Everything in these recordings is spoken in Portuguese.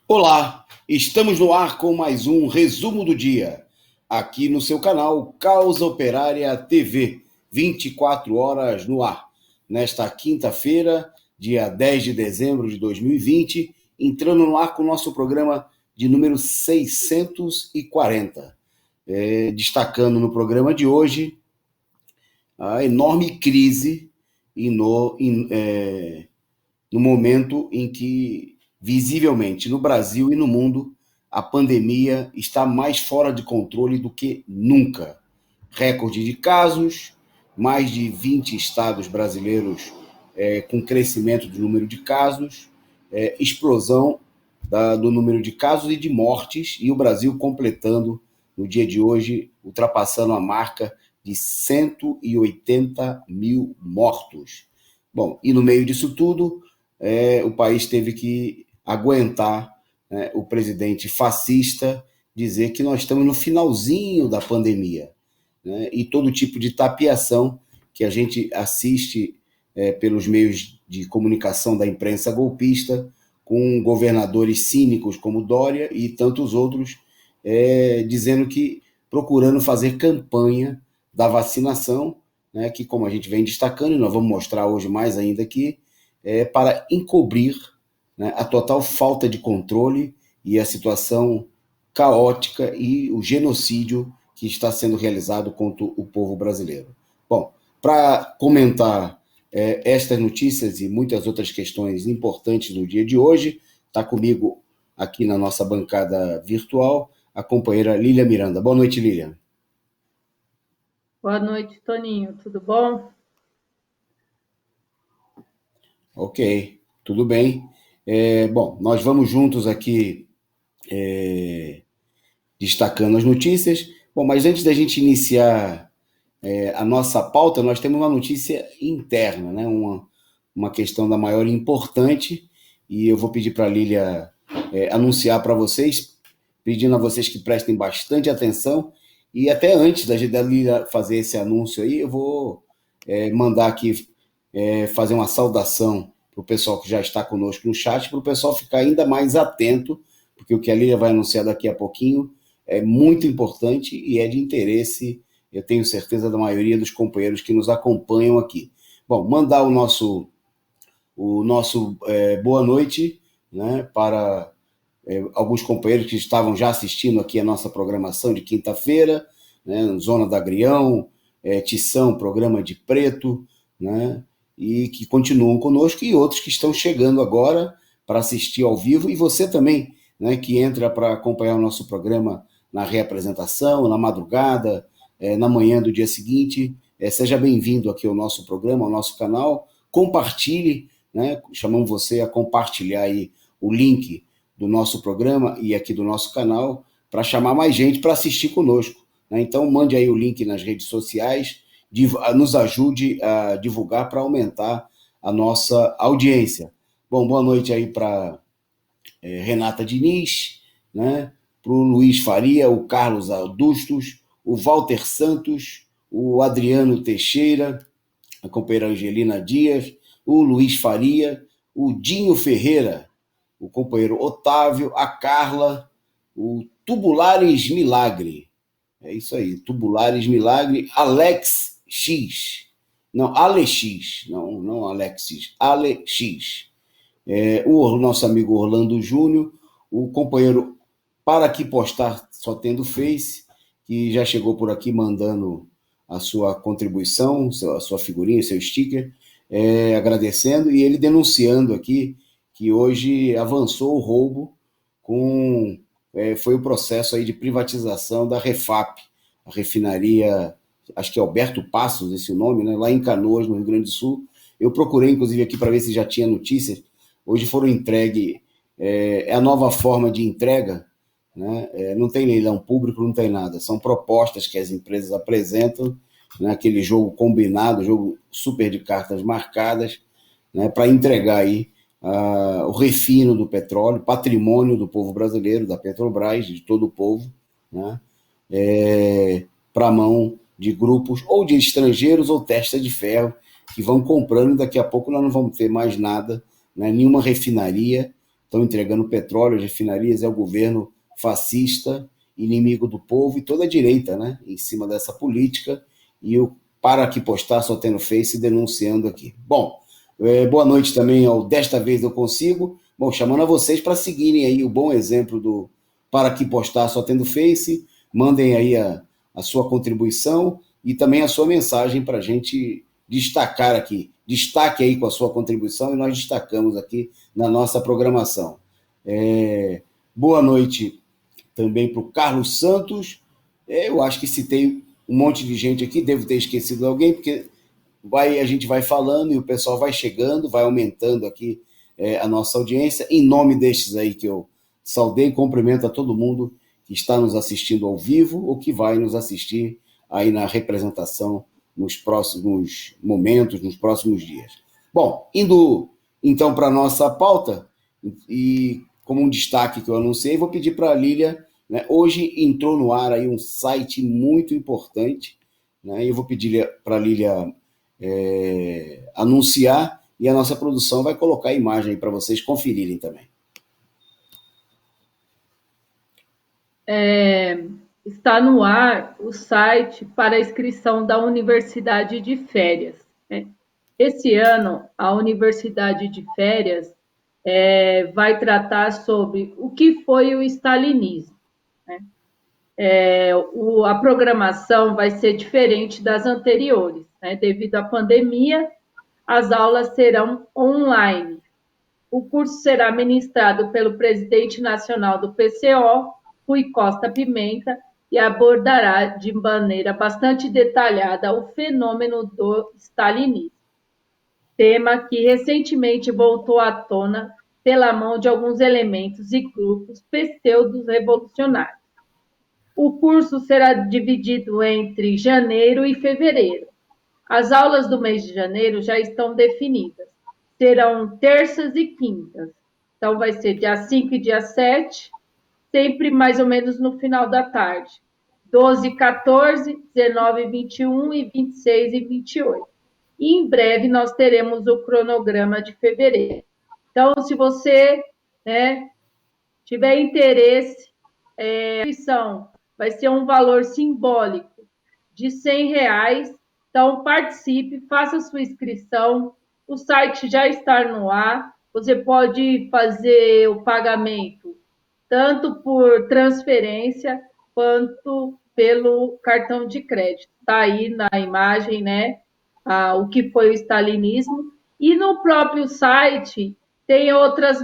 Olá, estamos no ar com mais um resumo do dia, aqui no seu canal Causa Operária TV, 24 horas no ar. Nesta quinta-feira, dia 10 de dezembro de 2020, entrando no ar com o nosso programa de número 640. Destacando no programa de hoje a enorme crise no momento em que, visivelmente, no Brasil e no mundo, a pandemia está mais fora de controle do que nunca. Recorde de casos, mais de 20 estados brasileiros com crescimento do número de casos, explosão do número de casos e de mortes, e o Brasil completando, no dia de hoje, ultrapassando a marca de 180 mil mortos. Bom, e no meio disso tudo, o país teve que aguentar, né, o presidente fascista dizer que nós estamos no finalzinho da pandemia, né, e todo tipo de tapiação que a gente assiste pelos meios de comunicação da imprensa golpista, com governadores cínicos como Dória e tantos outros, dizendo que, procurando fazer campanha da vacinação, né, que, como a gente vem destacando, e nós vamos mostrar hoje mais ainda aqui, para encobrir, né, a total falta de controle e a situação caótica e o genocídio que está sendo realizado contra o povo brasileiro. Bom, para comentar estas notícias e muitas outras questões importantes do dia de hoje, está comigo aqui na nossa bancada virtual a companheira Lília Miranda. Boa noite, Lília. Boa noite, Toninho. Tudo bom? Ok, tudo bem. Bom, nós vamos juntos aqui destacando as notícias. Bom, mas antes da gente iniciar a nossa pauta, nós temos uma notícia interna, né? Uma questão da maior importante, e eu vou pedir para a Lília anunciar para vocês, pedindo a vocês que prestem bastante atenção, e até antes da Lília fazer esse anúncio aí, eu vou mandar aqui fazer uma saudação para o pessoal que já está conosco no chat, para o pessoal ficar ainda mais atento, porque o que a Lília vai anunciar daqui a pouquinho é muito importante e é de interesse, eu tenho certeza, da maioria dos companheiros que nos acompanham aqui. Bom, mandar o nosso boa noite, né, para alguns companheiros que estavam já assistindo aqui a nossa programação de quinta-feira, né, Zona da Agrião, Tição, Programa de Preto, né, e que continuam conosco, e outros que estão chegando agora para assistir ao vivo, e você também, né, que entra para acompanhar o nosso programa na reapresentação, na madrugada, na manhã do dia seguinte. Seja bem-vindo aqui ao nosso programa, ao nosso canal, compartilhe, né, chamamos você a compartilhar aí o link do nosso programa e aqui do nosso canal, para chamar mais gente para assistir conosco, né? Então mande aí o link nas redes sociais, nos ajude a divulgar para aumentar a nossa audiência. Bom, boa noite aí para Renata Diniz, né? Para o Luiz Faria, o Carlos Adustos, o Walter Santos, o Adriano Teixeira, a companheira Angelina Dias, o Luiz Faria, o Dinho Ferreira, o companheiro Otávio, a Carla, o Tubulares Milagre. É isso aí, Tubulares Milagre, Alex X. Não, Alex, não Alexis, Alex. O nosso amigo Orlando Júnior, o companheiro Para Que Postar Só Tendo Face, que já chegou por aqui mandando a sua contribuição, a sua figurinha, seu sticker, agradecendo, e ele denunciando aqui que hoje avançou o roubo foi o processo aí de privatização da Refap, a refinaria, acho que é Alberto Passos, esse é o nome, né, lá em Canoas, no Rio Grande do Sul. Eu procurei, inclusive, aqui para ver se já tinha notícias. Hoje foram entregue, a nova forma de entrega, né? Não tem leilão público, não tem nada. São propostas que as empresas apresentam, né, aquele jogo combinado, jogo super de cartas marcadas, né, para entregar aí o refino do petróleo, patrimônio do povo brasileiro, da Petrobras, de todo o povo, né, para a mão de grupos ou de estrangeiros ou testa de ferro que vão comprando, e daqui a pouco nós não vamos ter mais nada, né, nenhuma refinaria, estão entregando petróleo, as refinarias, é o governo fascista, inimigo do povo, e toda a direita, né, em cima dessa política, e o Para Que Postar só tendo Face denunciando aqui. Bom, boa noite também ao Desta Vez Eu Consigo. Bom, chamando a vocês para seguirem aí o bom exemplo do Para Que Postar só tendo Face, mandem aí a sua contribuição e também a sua mensagem para a gente destacar aqui. Destaque aí com a sua contribuição e nós destacamos aqui na nossa programação. Boa noite também para o Carlos Santos. Eu acho que citei um monte de gente aqui, devo ter esquecido alguém, porque a gente vai falando e o pessoal vai chegando, vai aumentando aqui a nossa audiência. Em nome destes aí que eu saudei, cumprimento a todo mundo que está nos assistindo ao vivo ou que vai nos assistir aí na representação nos próximos momentos, nos próximos dias. Bom, indo então para a nossa pauta, e como um destaque que eu anunciei, vou pedir para a Lília, né, hoje entrou no ar aí um site muito importante, né, e eu vou pedir para a Lília anunciar, e a nossa produção vai colocar a imagem aí para vocês conferirem também. Está no ar o site para inscrição da Universidade de Férias. Esse ano, a Universidade de Férias vai tratar sobre o que foi o stalinismo. A programação vai ser diferente das anteriores, né? Devido à pandemia, as aulas serão online. O curso será ministrado pelo presidente nacional do PCO, Rui Costa Pimenta, e abordará de maneira bastante detalhada o fenômeno do stalinismo, tema que recentemente voltou à tona pela mão de alguns elementos e grupos pseudo-revolucionários. O curso será dividido entre janeiro e fevereiro. As aulas do mês de janeiro já estão definidas. Serão terças e quintas. Então, vai ser dia 5 e dia 7, sempre mais ou menos no final da tarde. 12 e 14, 19 e 21 e 26 e 28. E em breve nós teremos o cronograma de fevereiro. Então, se você tiver interesse, a inscrição vai ser um valor simbólico de R$100. Então, participe, faça sua inscrição. O site já está no ar. Você pode fazer o pagamento tanto por transferência quanto pelo cartão de crédito. Está aí na imagem, né? O que foi o stalinismo. E no próprio site tem outros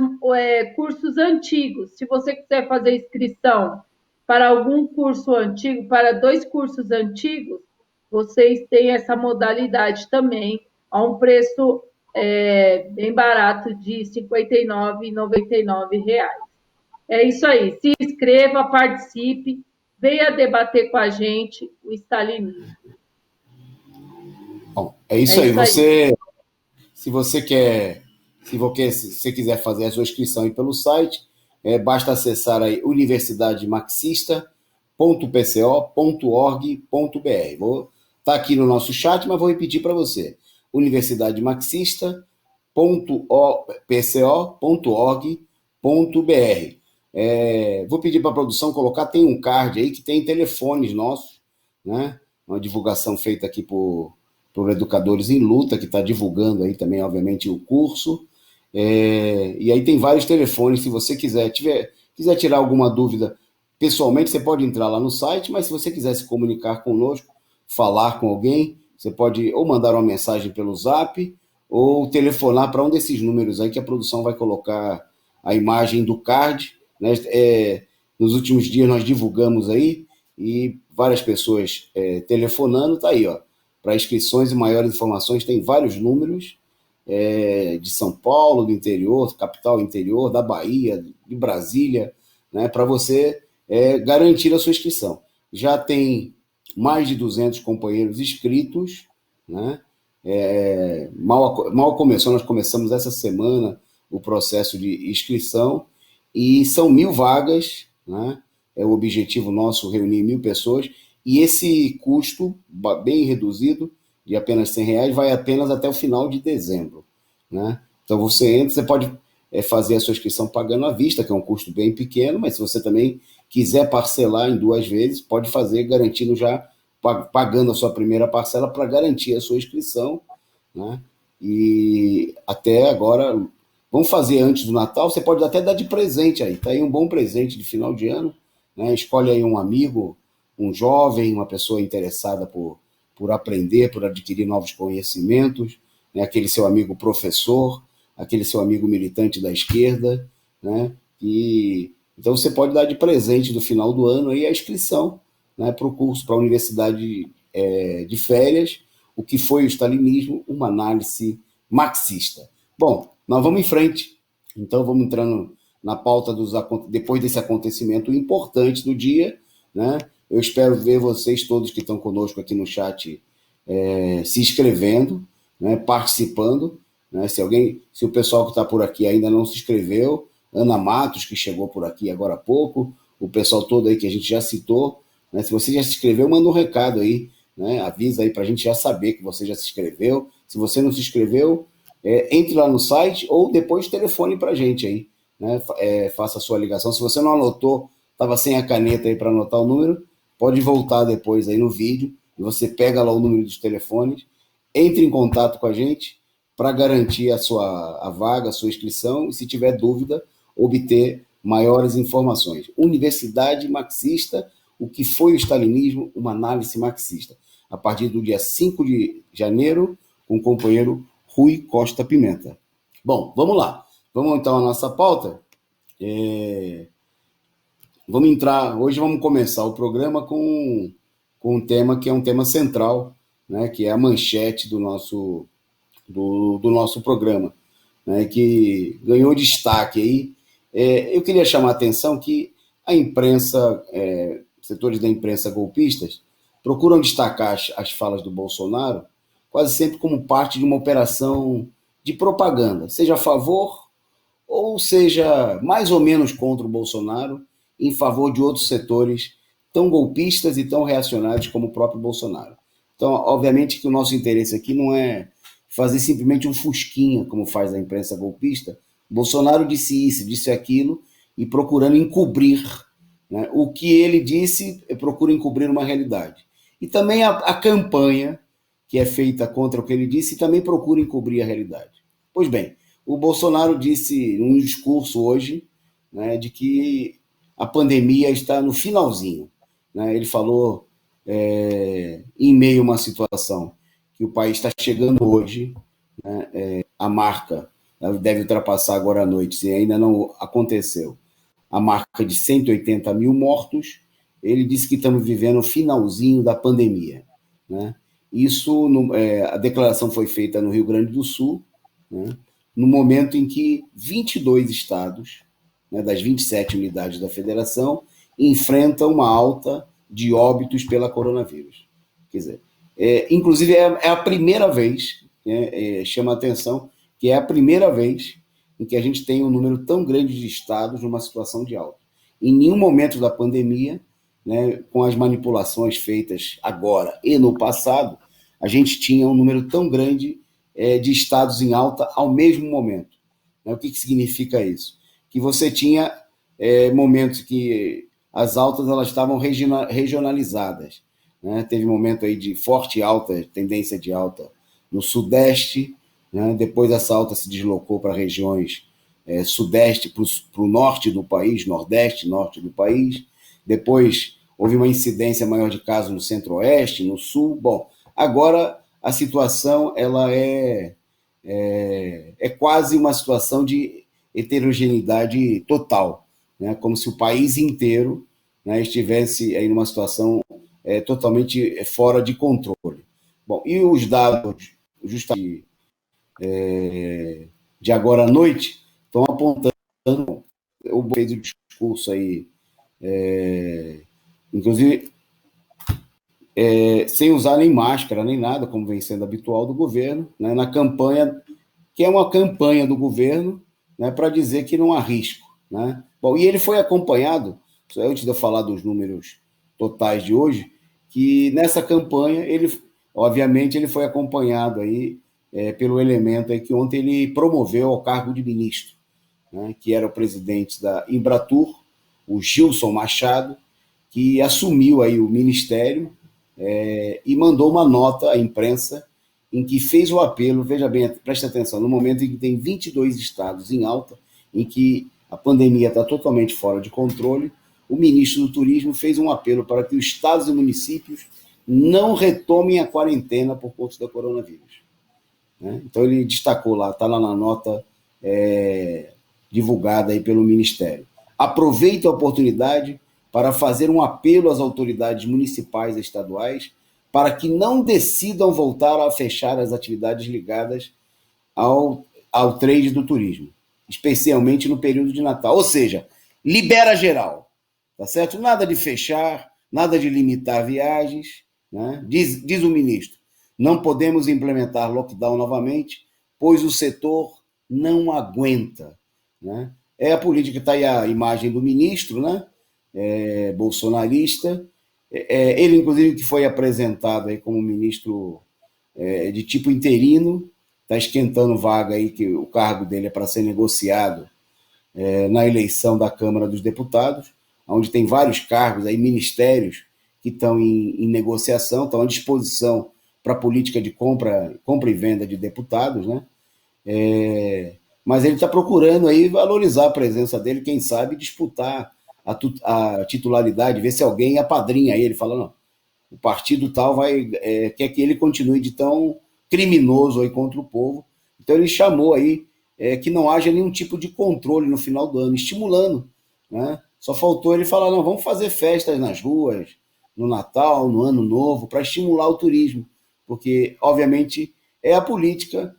cursos antigos. Se você quiser fazer inscrição para algum curso antigo, para 2 cursos antigos, vocês têm essa modalidade também, a um preço bem barato de R$ 59,99. É isso aí. Se inscreva, participe, venha debater com a gente o stalinismo. Bom, é isso aí. Se você quiser fazer a sua inscrição aí pelo site, basta acessar aí universidademarxista.pco.org.br. Vou estar aqui no nosso chat, mas vou repetir para você. universidademarxista.pco.org.br. Vou pedir para a produção colocar, tem um card aí que tem telefones nossos, né? Uma divulgação feita aqui por Educadores em Luta, que está divulgando aí também, obviamente, o curso. E aí tem vários telefones, se você quiser tirar alguma dúvida pessoalmente, você pode entrar lá no site, mas se você quiser se comunicar conosco, falar com alguém, você pode ou mandar uma mensagem pelo Zap ou telefonar para um desses números aí que a produção vai colocar a imagem do card, né? Nos últimos dias nós divulgamos aí e várias pessoas telefonando, tá aí, ó. Para inscrições e maiores informações tem vários números, de São Paulo, do interior, capital interior, da Bahia, de Brasília, né, para você garantir a sua inscrição. Já tem mais de 200 companheiros inscritos, né? Mal começou, nós começamos essa semana o processo de inscrição e são 1.000 vagas, né? É o objetivo nosso reunir 1.000 pessoas e esse custo bem reduzido de apenas R$100 vai apenas até o final de dezembro, né? Então você entra, você pode fazer a sua inscrição pagando à vista, que é um custo bem pequeno, mas se você também quiser parcelar em 2 vezes, pode fazer garantindo já, pagando a sua primeira parcela para garantir a sua inscrição, né? E até agora, vamos fazer antes do Natal, você pode até dar de presente aí, tá aí um bom presente de final de ano, né? Escolhe aí um amigo, um jovem, uma pessoa interessada por aprender, por adquirir novos conhecimentos, né? Aquele seu amigo professor, aquele seu amigo militante da esquerda, né? E então você pode dar de presente do final do ano aí a inscrição, né, para o curso, para a universidade de férias, o que foi o stalinismo, uma análise marxista. Bom, nós vamos em frente, então vamos entrando na pauta depois desse acontecimento importante do dia, né? Eu espero ver vocês todos que estão conosco aqui no chat se inscrevendo, né, participando, né? Se o pessoal que está por aqui ainda não se inscreveu, Ana Matos, que chegou por aqui agora há pouco, o pessoal todo aí que a gente já citou, né? Se você já se inscreveu, manda um recado aí, né? Avisa aí para a gente já saber que você já se inscreveu. Se você não se inscreveu, entre lá no site ou depois telefone para a gente aí, né? Faça a sua ligação. Se você não anotou, estava sem a caneta aí para anotar o número, pode voltar depois aí no vídeo e você pega lá o número dos telefones, entre em contato com a gente para garantir a vaga, a sua inscrição e, se tiver dúvida, obter maiores informações. Universidade Marxista, o que foi o stalinismo, uma análise marxista. A partir do dia 5 de janeiro, com o companheiro Rui Costa Pimenta. Bom, vamos lá. Vamos então à nossa pauta. Hoje vamos começar o programa com um tema que é um tema central, né, que é a manchete do nosso programa, né, que ganhou destaque aí. Eu queria chamar a atenção que a imprensa, setores da imprensa golpistas, procuram destacar as falas do Bolsonaro quase sempre como parte de uma operação de propaganda, seja a favor ou seja mais ou menos contra o Bolsonaro, em favor de outros setores tão golpistas e tão reacionários como o próprio Bolsonaro. Então, obviamente que o nosso interesse aqui não é fazer simplesmente um fusquinha, como faz a imprensa golpista. Bolsonaro disse isso, disse aquilo, e procurando encobrir, né? O que ele disse, procura encobrir uma realidade. E também a campanha que é feita contra o que ele disse também procura encobrir a realidade. Pois bem, o Bolsonaro disse num discurso hoje, né, de que a pandemia está no finalzinho, né? Ele falou em meio a uma situação que o país está chegando hoje, né, a marca deve ultrapassar agora à noite, se ainda não aconteceu, a marca de 180 mil mortos. Ele disse que estamos vivendo o finalzinho da pandemia, né? Isso, a declaração foi feita no Rio Grande do Sul, né, no momento em que 22 estados, né, das 27 unidades da federação, enfrentam uma alta de óbitos pela coronavírus. Quer dizer, inclusive é a primeira vez, né, chama a atenção, que é a primeira vez em que a gente tem um número tão grande de estados numa situação de alta. Em nenhum momento da pandemia, né, com as manipulações feitas agora e no passado, a gente tinha um número tão grande de estados em alta ao mesmo momento. Né? O que significa isso? Que você tinha momentos que as altas elas estavam regionalizadas, né? Teve momento aí de forte alta, tendência de alta no Sudeste, né? Depois essa alta se deslocou para regiões Sudeste, para o norte do país, Nordeste, Norte do país. Depois houve uma incidência maior de casos no Centro-Oeste, no Sul. Bom, agora a situação ela é quase uma situação de heterogeneidade total, né? Como se o país inteiro, né, estivesse aí numa situação totalmente fora de controle. Bom, e os dados justamente de agora à noite estão apontando o fez o discurso aí, inclusive sem usar nem máscara, nem nada, como vem sendo habitual do governo, né, na campanha, que é uma campanha do governo, né, para dizer que não há risco. Né? Bom, e ele foi acompanhado, antes de eu falar dos números totais de hoje, que nessa campanha, obviamente, ele foi acompanhado aí, pelo elemento aí que ontem ele promoveu ao cargo de ministro, né, que era o presidente da Embratur, o Gilson Machado, que assumiu aí o ministério e mandou uma nota à imprensa em que fez o apelo, veja bem, preste atenção, no momento em que tem 22 estados em alta, em que a pandemia está totalmente fora de controle, o ministro do Turismo fez um apelo para que os estados e municípios não retomem a quarentena por conta da coronavírus. Né? Então ele destacou lá, está lá na nota divulgada aí pelo Ministério. Aproveito a oportunidade para fazer um apelo às autoridades municipais e estaduais para que não decidam voltar a fechar as atividades ligadas ao trade do turismo, especialmente no período de Natal. Ou seja, libera geral, tá certo? Nada de fechar, nada de limitar viagens, né? Diz o ministro, não podemos implementar lockdown novamente, pois o setor não aguenta, né? A política, está aí a imagem do ministro, né? Bolsonarista, ele inclusive que foi apresentado aí como ministro de tipo interino, está esquentando vaga aí, que o cargo dele é para ser negociado na eleição da Câmara dos Deputados, onde tem vários cargos, aí, ministérios que estão em negociação, estão à disposição para a política de compra e venda de deputados, né? Mas ele está procurando aí valorizar a presença dele, quem sabe disputar a titularidade, ver se alguém apadrinha ele, fala, não, o partido tal quer que ele continue de tão criminoso aí contra o povo. Então ele chamou aí que não haja nenhum tipo de controle no final do ano, estimulando, né? Só faltou ele falar, não, vamos fazer festas nas ruas, no Natal, no Ano Novo, para estimular o turismo, porque, obviamente, a política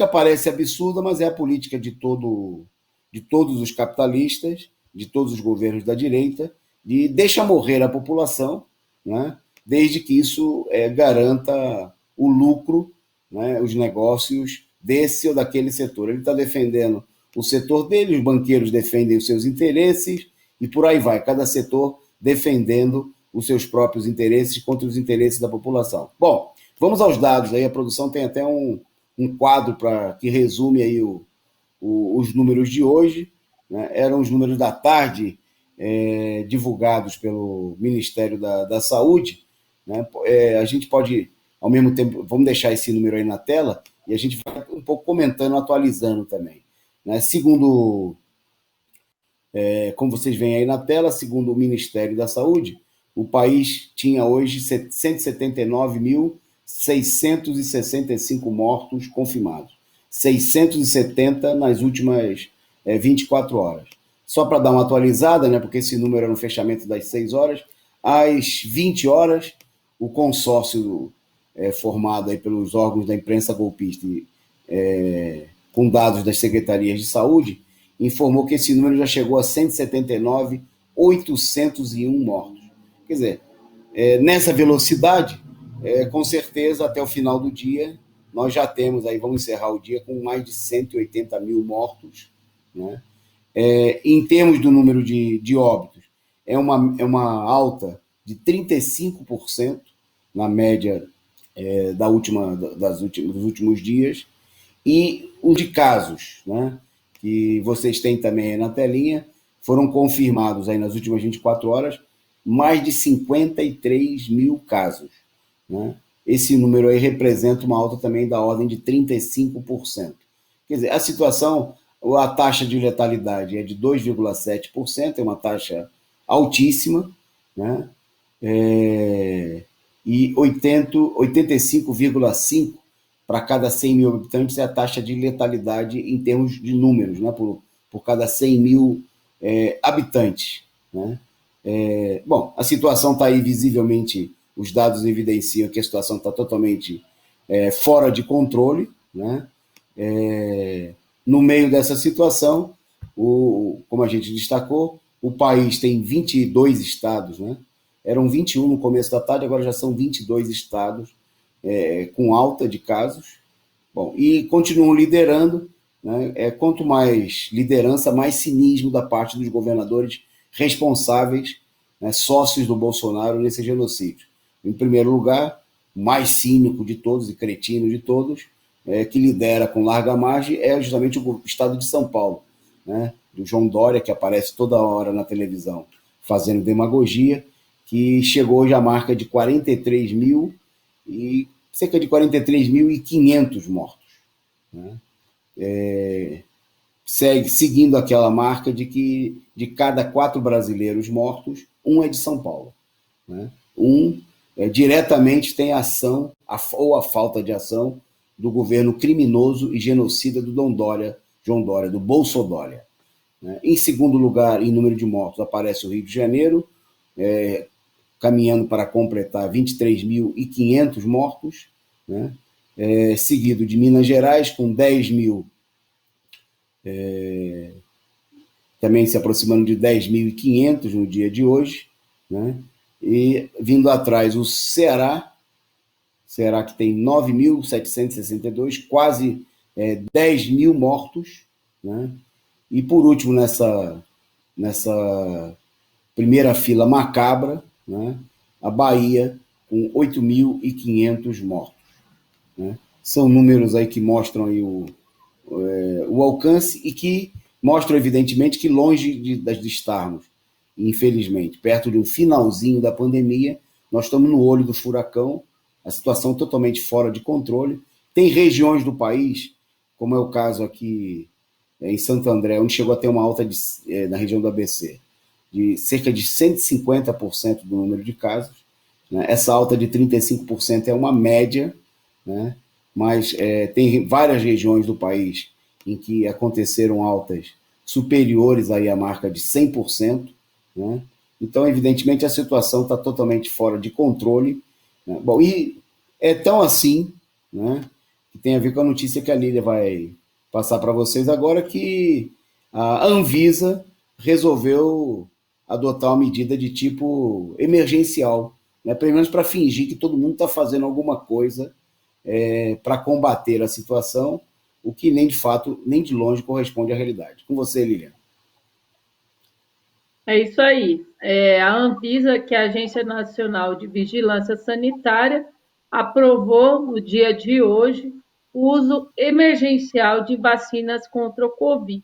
parece absurda, mas é a política de todos os capitalistas, de todos os governos da direita, de deixar morrer a população, né, desde que isso garanta o lucro, né, os negócios desse ou daquele setor. Ele está defendendo o setor dele, os banqueiros defendem os seus interesses, e por aí vai, cada setor defendendo os seus próprios interesses contra os interesses da população. Bom, vamos aos dados aí, a produção tem até um quadro que resume aí os números de hoje, né? Eram os números da tarde divulgados pelo Ministério da Saúde, né? A gente pode, ao mesmo tempo, vamos deixar esse número aí na tela e a gente vai um pouco comentando, atualizando também, né? Segundo, como vocês veem aí na tela, segundo o Ministério da Saúde, o país tinha hoje 179.665 mortos confirmados, 670 nas últimas 24 horas. Só para dar uma atualizada, né, porque esse número era no fechamento das 6 horas, às 20 horas, o consórcio formado aí pelos órgãos da imprensa golpista, com dados das secretarias de saúde, informou que esse número já chegou a 179.801 mortos. Quer dizer, nessa velocidade, com certeza, até o final do dia, nós já temos, aí vamos encerrar o dia com mais de 180 mil mortos, né? Em termos do número de óbitos, é uma alta de 35% na média dos últimos dias, e os de casos, né, que vocês têm também aí na telinha, foram confirmados aí nas últimas 24 horas mais de 53 mil casos, né? Esse número aí representa uma alta também da ordem de 35%. Quer dizer, a situação, a taxa de letalidade é de 2,7%, é uma taxa altíssima, né? E 85,5 para cada 100 mil habitantes é a taxa de letalidade em termos de números, né? Por cada 100 mil habitantes, né? Bom, a situação está aí visivelmente, os dados evidenciam que a situação está totalmente fora de controle, né? No meio dessa situação, como a gente destacou, o país tem 22 estados, né? Eram 21 no começo da tarde, agora já são 22 estados com alta de casos. Bom, e continuam liderando, né? Quanto mais liderança, mais cinismo da parte dos governadores responsáveis, né, sócios do Bolsonaro nesse genocídio. Em primeiro lugar, o mais cínico de todos e cretino de todos, que lidera com larga margem, é justamente o estado de São Paulo, né, do João Dória, que aparece toda hora na televisão fazendo demagogia, que chegou hoje à marca de 43 mil e cerca de 43.500 mortos, né? Seguindo aquela marca de que de cada 4 brasileiros mortos, um é de São Paulo, né? Diretamente tem a ação ou a falta de ação do governo criminoso e genocida do João Dória, do Bolsodória, né? Em segundo lugar, em número de mortos, aparece o Rio de Janeiro, caminhando para completar 23.500 mortos, né? Seguido de Minas Gerais, com 10 mil, também se aproximando de 10.500 no dia de hoje, né? E vindo atrás o Ceará que tem 9.762, quase 10 mil mortos, né? E por último, nessa primeira fila macabra, né, a Bahia, com 8.500 mortos, né? São números aí que mostram aí o alcance e que mostram, evidentemente, que longe de estarmos, infelizmente, perto de um finalzinho da pandemia, nós estamos no olho do furacão, a situação totalmente fora de controle. Tem regiões do país, como é o caso aqui em Santo André, onde chegou a ter uma alta na região do ABC, de cerca de 150% do número de casos, né? Essa alta de 35% é uma média, né? Mas tem várias regiões do país em que aconteceram altas superiores aí à marca de 100%, né? Então, evidentemente, a situação está totalmente fora de controle, né? Bom, e é tão assim, né, que tem a ver com a notícia que a Lília vai passar para vocês agora, que a Anvisa resolveu adotar uma medida de tipo emergencial, né, pelo menos para fingir que todo mundo está fazendo alguma coisa para combater a situação, o que nem de fato, nem de longe corresponde à realidade. Com você, Lilian. É isso aí. A Anvisa, que é a Agência Nacional de Vigilância Sanitária, aprovou no dia de hoje o uso emergencial de vacinas contra o Covid.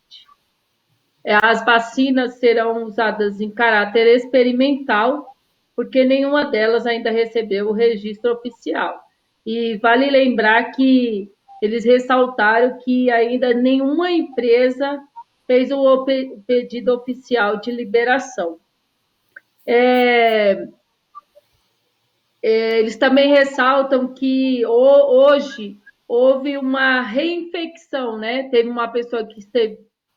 As vacinas serão usadas em caráter experimental, porque nenhuma delas ainda recebeu o registro oficial. E vale lembrar que eles ressaltaram que ainda nenhuma empresa fez o pedido oficial de liberação. Eles também ressaltam que hoje houve uma reinfecção, né? Teve uma pessoa que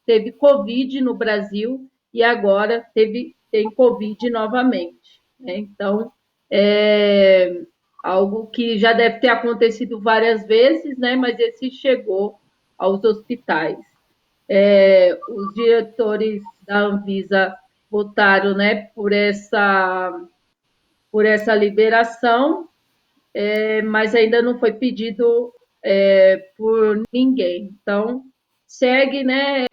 teve Covid no Brasil e agora tem Covid novamente, né? Então, é algo que já deve ter acontecido várias vezes, né? Mas esse chegou aos hospitais. Os diretores da Anvisa votaram, né, por essa liberação, mas ainda não foi pedido por ninguém. Então, segue, né,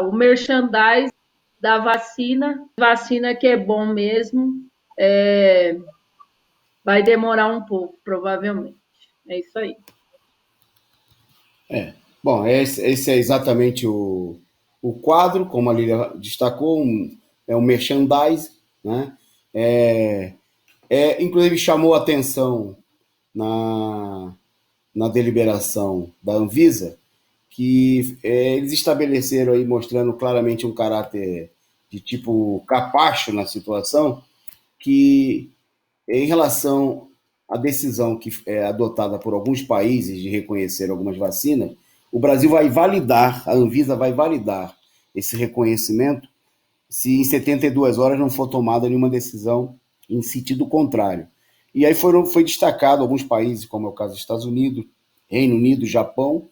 o merchandising da vacina que é bom mesmo, vai demorar um pouco, provavelmente. É isso aí. Bom, esse é exatamente o quadro, como a Lília destacou, é um merchandise, né? Inclusive chamou a atenção na, na deliberação da Anvisa que eles estabeleceram aí, mostrando claramente um caráter de tipo capacho na situação, que em relação à decisão que é adotada por alguns países de reconhecer algumas vacinas, o Brasil vai validar, a Anvisa vai validar esse reconhecimento se em 72 horas não for tomada nenhuma decisão em sentido contrário. E aí foi destacado alguns países, como é o caso dos Estados Unidos, Reino Unido, Japão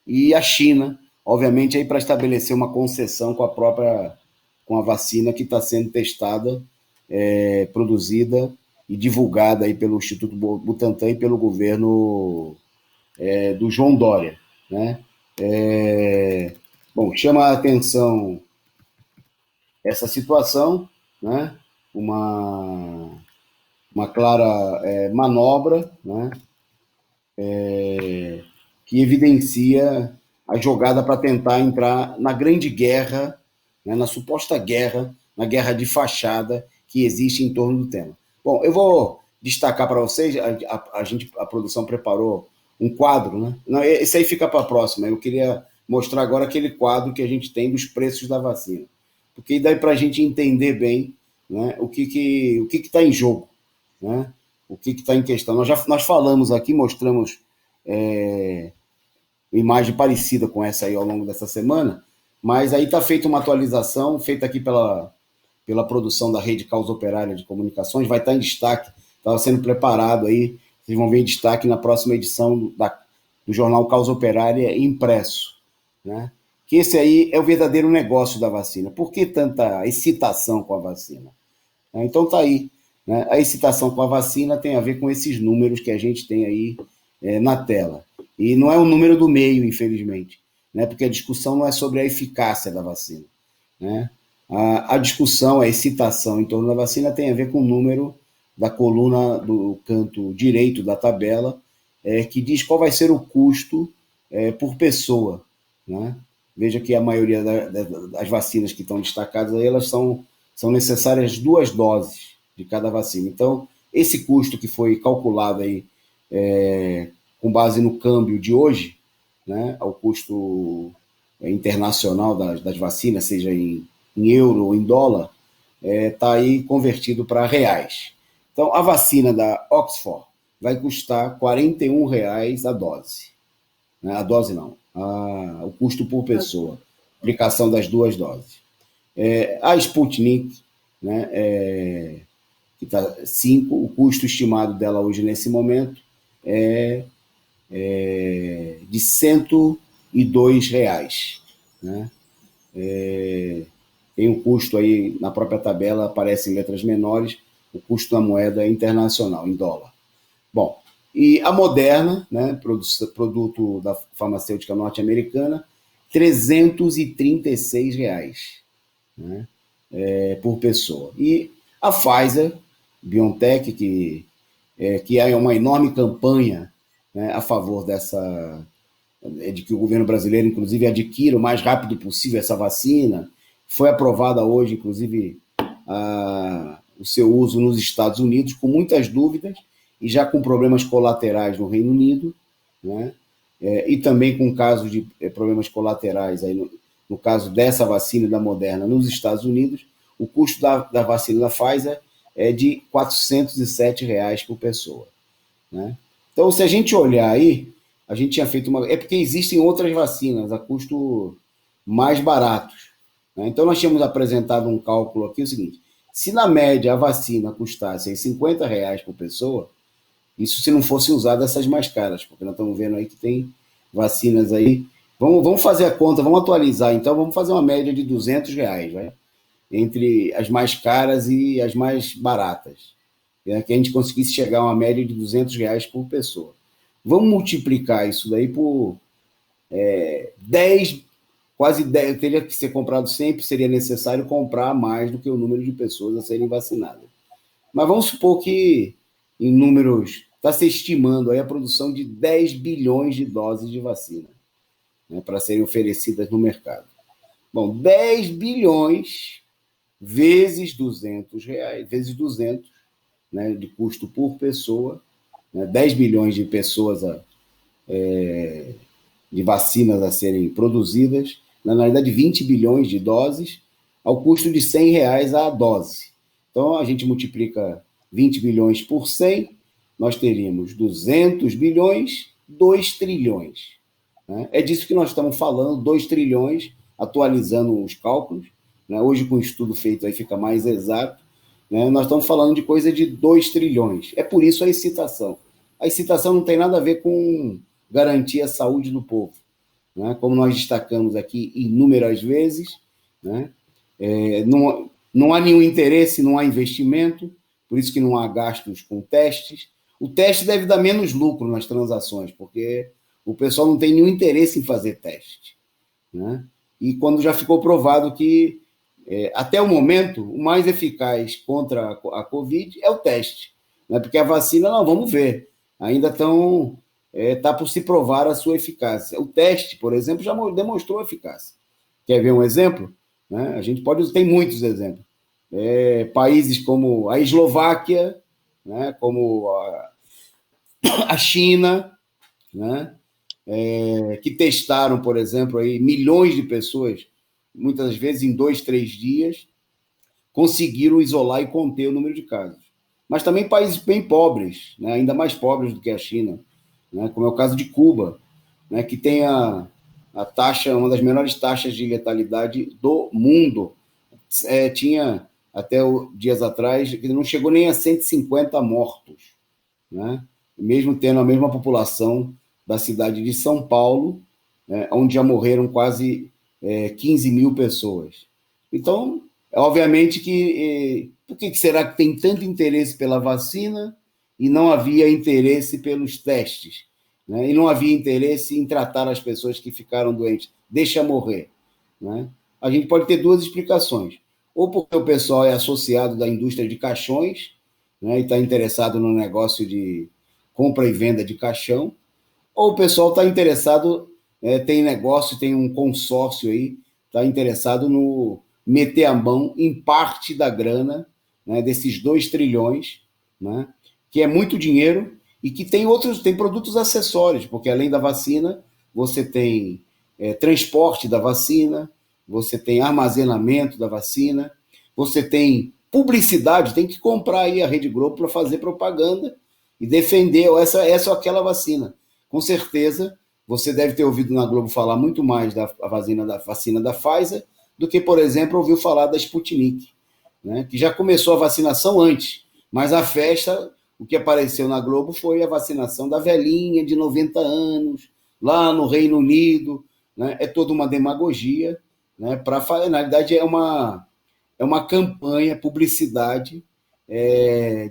e a China, obviamente aí para estabelecer uma concessão com a vacina que está sendo testada, produzida e divulgada aí pelo Instituto Butantan e pelo governo do João Dória, né? Bom, chama a atenção essa situação, né? Uma clara manobra, né? Que evidencia a jogada para tentar entrar na grande guerra, né, na suposta guerra, na guerra de fachada que existe em torno do tema. Bom, eu vou destacar para vocês, a produção preparou um quadro, né? Não, esse aí fica para a próxima. Eu queria mostrar agora aquele quadro que a gente tem dos preços da vacina, porque daí para a gente entender bem, né, o que está em jogo, né? O que está em questão. Nós falamos aqui, mostramos imagem parecida com essa aí ao longo dessa semana, mas aí está feita uma atualização, feita aqui pela produção da Rede Causa Operária de Comunicações, vai estar em destaque, estava sendo preparado aí, vocês vão ver em destaque na próxima edição do jornal Causa Operária impresso, né? Que esse aí é o verdadeiro negócio da vacina. Por que tanta excitação com a vacina? Então tá aí, né? A excitação com a vacina tem a ver com esses números que a gente tem aí na tela. E não é o número do meio, infelizmente, né? Porque a discussão não é sobre a eficácia da vacina, né? A discussão, a excitação em torno da vacina tem a ver com o número da coluna do canto direito da tabela, que diz qual vai ser o custo por pessoa, né? Veja que a maioria das vacinas que estão destacadas aí, elas são necessárias 2 doses de cada vacina. Então, esse custo que foi calculado aí com base no câmbio de hoje, né, ao custo internacional das vacinas, seja em euro ou em dólar, está aí convertido para reais. Então, a vacina da Oxford vai custar R$ 41 a dose. Né? A dose não, o custo por pessoa, aplicação das 2 doses. A Sputnik, né, que está 5, o custo estimado dela hoje nesse momento é de R$ 102, né? Tem um custo aí, na própria tabela, aparece em letras menores, o custo da moeda internacional, em dólar. Bom, e a Moderna, né, produto da farmacêutica norte-americana, R$ 336, né, por pessoa. E a Pfizer, BioNTech, que é uma enorme campanha, né, a favor de que o governo brasileiro, inclusive, adquira o mais rápido possível essa vacina. Foi aprovada hoje, inclusive, o seu uso nos Estados Unidos, com muitas dúvidas, e já com problemas colaterais no Reino Unido, né? E também com casos de problemas colaterais, aí no caso dessa vacina da Moderna nos Estados Unidos, o custo da vacina da Pfizer é de R$ 407 por pessoa, né? Então, se a gente olhar aí, a gente tinha feito uma... É porque existem outras vacinas a custo mais baratos, né? Então, nós tínhamos apresentado um cálculo aqui, o seguinte: se na média a vacina custasse R$ 50 por pessoa, isso se não fossem usadas essas mais caras, porque nós estamos vendo aí que tem vacinas aí. Vamos fazer a conta, vamos atualizar, então vamos fazer uma média de R$ 200, vai? Entre as mais caras e as mais baratas, que a gente conseguisse chegar a uma média de R$ 200 por pessoa. Vamos multiplicar isso daí por 10, quase 10, teria que ser comprado sempre, seria necessário comprar mais do que o número de pessoas a serem vacinadas. Mas vamos supor que, em números, está se estimando aí a produção de 10 bilhões de doses de vacina, né, para serem oferecidas no mercado. Bom, 10 bilhões vezes R$ 200, vezes 200, né, de custo por pessoa, né, 10 bilhões de pessoas, de vacinas a serem produzidas, na realidade 20 bilhões de doses, ao custo de R$ 100 a dose. Então, a gente multiplica 20 bilhões por 100, nós teríamos 200 bilhões, 2 trilhões. Né? É disso que nós estamos falando, 2 trilhões, atualizando os cálculos, né? Hoje, com o estudo feito, aí fica mais exato, né? Nós estamos falando de coisa de 2 trilhões. É por isso a excitação. A excitação não tem nada a ver com garantir a saúde do povo, né? Como nós destacamos aqui inúmeras vezes, né? Não há nenhum interesse, não há investimento, por isso que não há gastos com testes. O teste deve dar menos lucro nas transações, porque o pessoal não tem nenhum interesse em fazer teste, né? E quando já ficou provado que, até o momento, o mais eficaz contra a Covid é o teste, né? Porque a vacina, não, vamos ver, ainda estão está por se provar a sua eficácia. O teste, por exemplo, já demonstrou eficácia. Quer ver um exemplo? Né? A gente tem muitos exemplos. Países como a Eslováquia, né? Como a China, né? Que testaram, por exemplo, aí, milhões de pessoas, muitas vezes em 2, 3 dias, conseguiram isolar e conter o número de casos. Mas também países bem pobres, né? Ainda mais pobres do que a China, né? Como é o caso de Cuba, né? Que tem a taxa, uma das menores taxas de letalidade do mundo. Tinha, até dias atrás, que não chegou nem a 150 mortos, né? Mesmo tendo a mesma população da cidade de São Paulo, né? Onde já morreram quase 15 mil pessoas. Então, obviamente que por que será que tem tanto interesse pela vacina e não havia interesse pelos testes, né? E não havia interesse em tratar as pessoas que ficaram doentes? Deixa morrer, né? A gente pode ter duas explicações. Ou porque o pessoal é associado da indústria de caixões, né, e está interessado no negócio de compra e venda de caixão, ou o pessoal está interessado, tem negócio, tem um consórcio aí, está interessado no meter a mão em parte da grana, né, desses 2 trilhões, né, que é muito dinheiro e que tem produtos acessórios, porque além da vacina, você tem transporte da vacina, você tem armazenamento da vacina, você tem publicidade, tem que comprar aí a Rede Globo para fazer propaganda e defender essa ou aquela vacina. Com certeza, você deve ter ouvido na Globo falar muito mais da vacina da Pfizer do que, por exemplo, ouviu falar da Sputnik, né? Que já começou a vacinação antes, mas a festa, o que apareceu na Globo foi a vacinação da velhinha de 90 anos, lá no Reino Unido, né? É toda uma demagogia, né? Na realidade, é uma campanha, publicidade,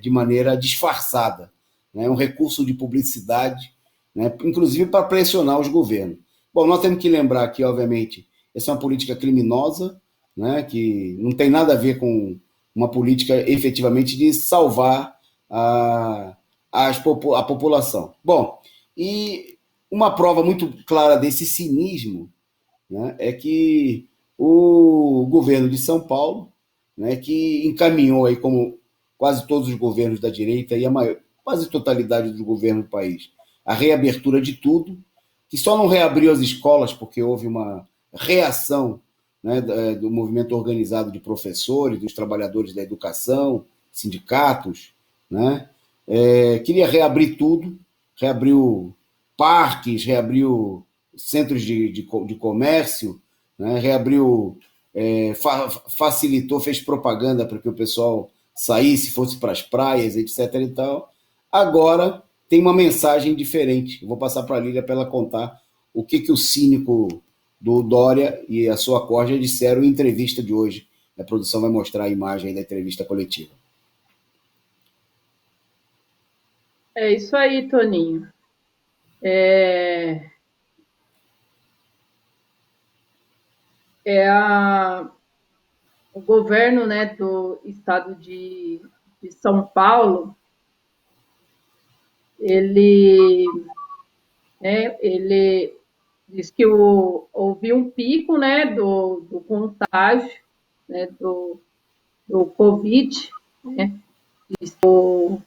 de maneira disfarçada, né? Um recurso de publicidade, né? Inclusive para pressionar os governos. Bom, nós temos que lembrar que, obviamente, essa é uma política criminosa, né? Que não tem nada a ver com uma política efetivamente de salvar a população. Bom, e uma prova muito clara desse cinismo, né, é que o governo de São Paulo, né, que encaminhou, aí, como quase todos os governos da direita e quase totalidade dos governos do país, a reabertura de tudo, que só não reabriu as escolas porque houve uma reação, né, do movimento organizado de professores, dos trabalhadores da educação, sindicatos, né? Queria reabrir tudo, reabriu parques, reabriu centros de comércio, né? Reabriu, facilitou, fez propaganda para que o pessoal saísse, fosse para as praias, etc. e tal. Agora tem uma mensagem diferente. Eu vou passar para a Lília para ela contar o que o cínico do Dória e a sua corja disseram em entrevista de hoje. A produção vai mostrar a imagem da entrevista coletiva. É isso aí, Toninho. O governo, né, do estado de São Paulo, ele diz que houve um pico, né, do contágio, né, do Covid, né, isso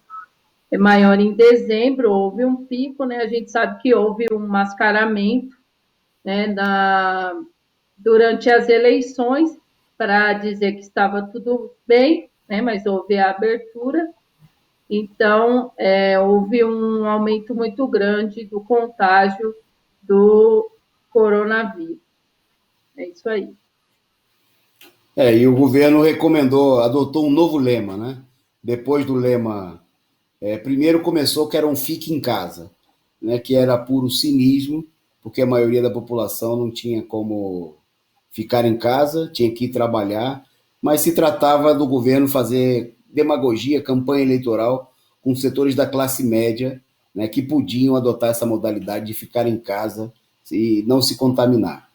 é maior em dezembro, houve um pico, né, a gente sabe que houve um mascaramento, né, durante as eleições, para dizer que estava tudo bem, né, mas houve a abertura, então houve um aumento muito grande do contágio do coronavírus. É isso aí. E o governo adotou um novo lema, né? Depois do lema, primeiro começou que era um fique em casa, né? Que era puro cinismo, porque a maioria da população não tinha como ficar em casa, tinha que ir trabalhar, mas se tratava do governo fazer demagogia, campanha eleitoral com setores da classe média, né, que podiam adotar essa modalidade de ficar em casa e não se contaminar.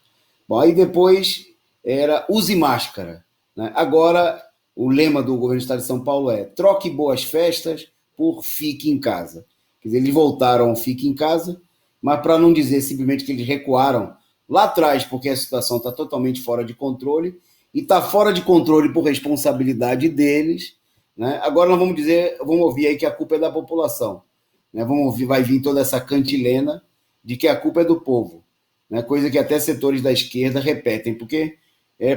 Bom, aí depois era use máscara, né? Agora o lema do governo do estado de São Paulo é troque boas festas por fique em casa. Quer dizer, eles voltaram ao fique em casa, mas para não dizer simplesmente que eles recuaram lá atrás, porque a situação está totalmente fora de controle, e está fora de controle por responsabilidade deles, né? Agora nós vamos ouvir aí que a culpa é da população, né? Vai vir toda essa cantilena de que a culpa é do povo, né? Coisa que até setores da esquerda repetem, porque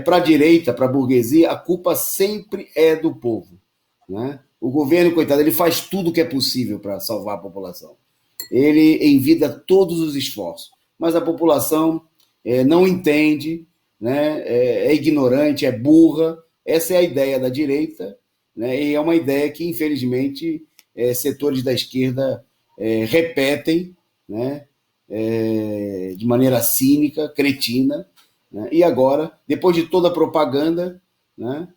para a direita, para a burguesia, a culpa sempre é do povo, né? O governo, coitado, ele faz tudo o que é possível para salvar a população. Ele envida todos os esforços, mas a população não entende, né? É ignorante, é burra. Essa é a ideia da direita, né? E é uma ideia que, infelizmente, setores da esquerda repetem, né? De maneira cínica, cretina, né? E agora, depois de toda a propaganda, né?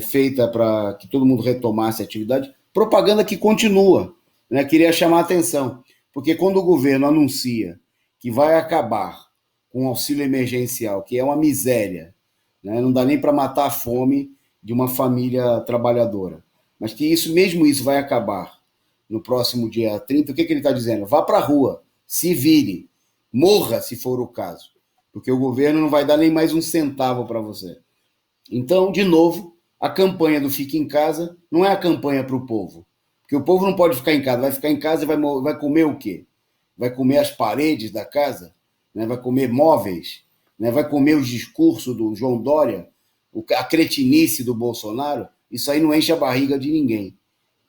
Feita para que todo mundo retomasse a atividade, propaganda que continua, né? Queria chamar a atenção, porque quando o governo anuncia que vai acabar com o auxílio emergencial, que é uma miséria, né? Não dá nem para matar a fome de uma família trabalhadora, mas que mesmo isso vai acabar no próximo dia 30, o que ele está dizendo? Vá para a rua, se vire, morra se for o caso, porque o governo não vai dar nem mais um centavo para você. Então, de novo, a campanha do Fique em Casa não é a campanha para o povo, porque o povo não pode ficar em casa, vai ficar em casa e vai comer o quê? Vai comer as paredes da casa, né? Vai comer móveis, né? Vai comer os discursos do João Dória, a cretinice do Bolsonaro. Isso aí não enche a barriga de ninguém,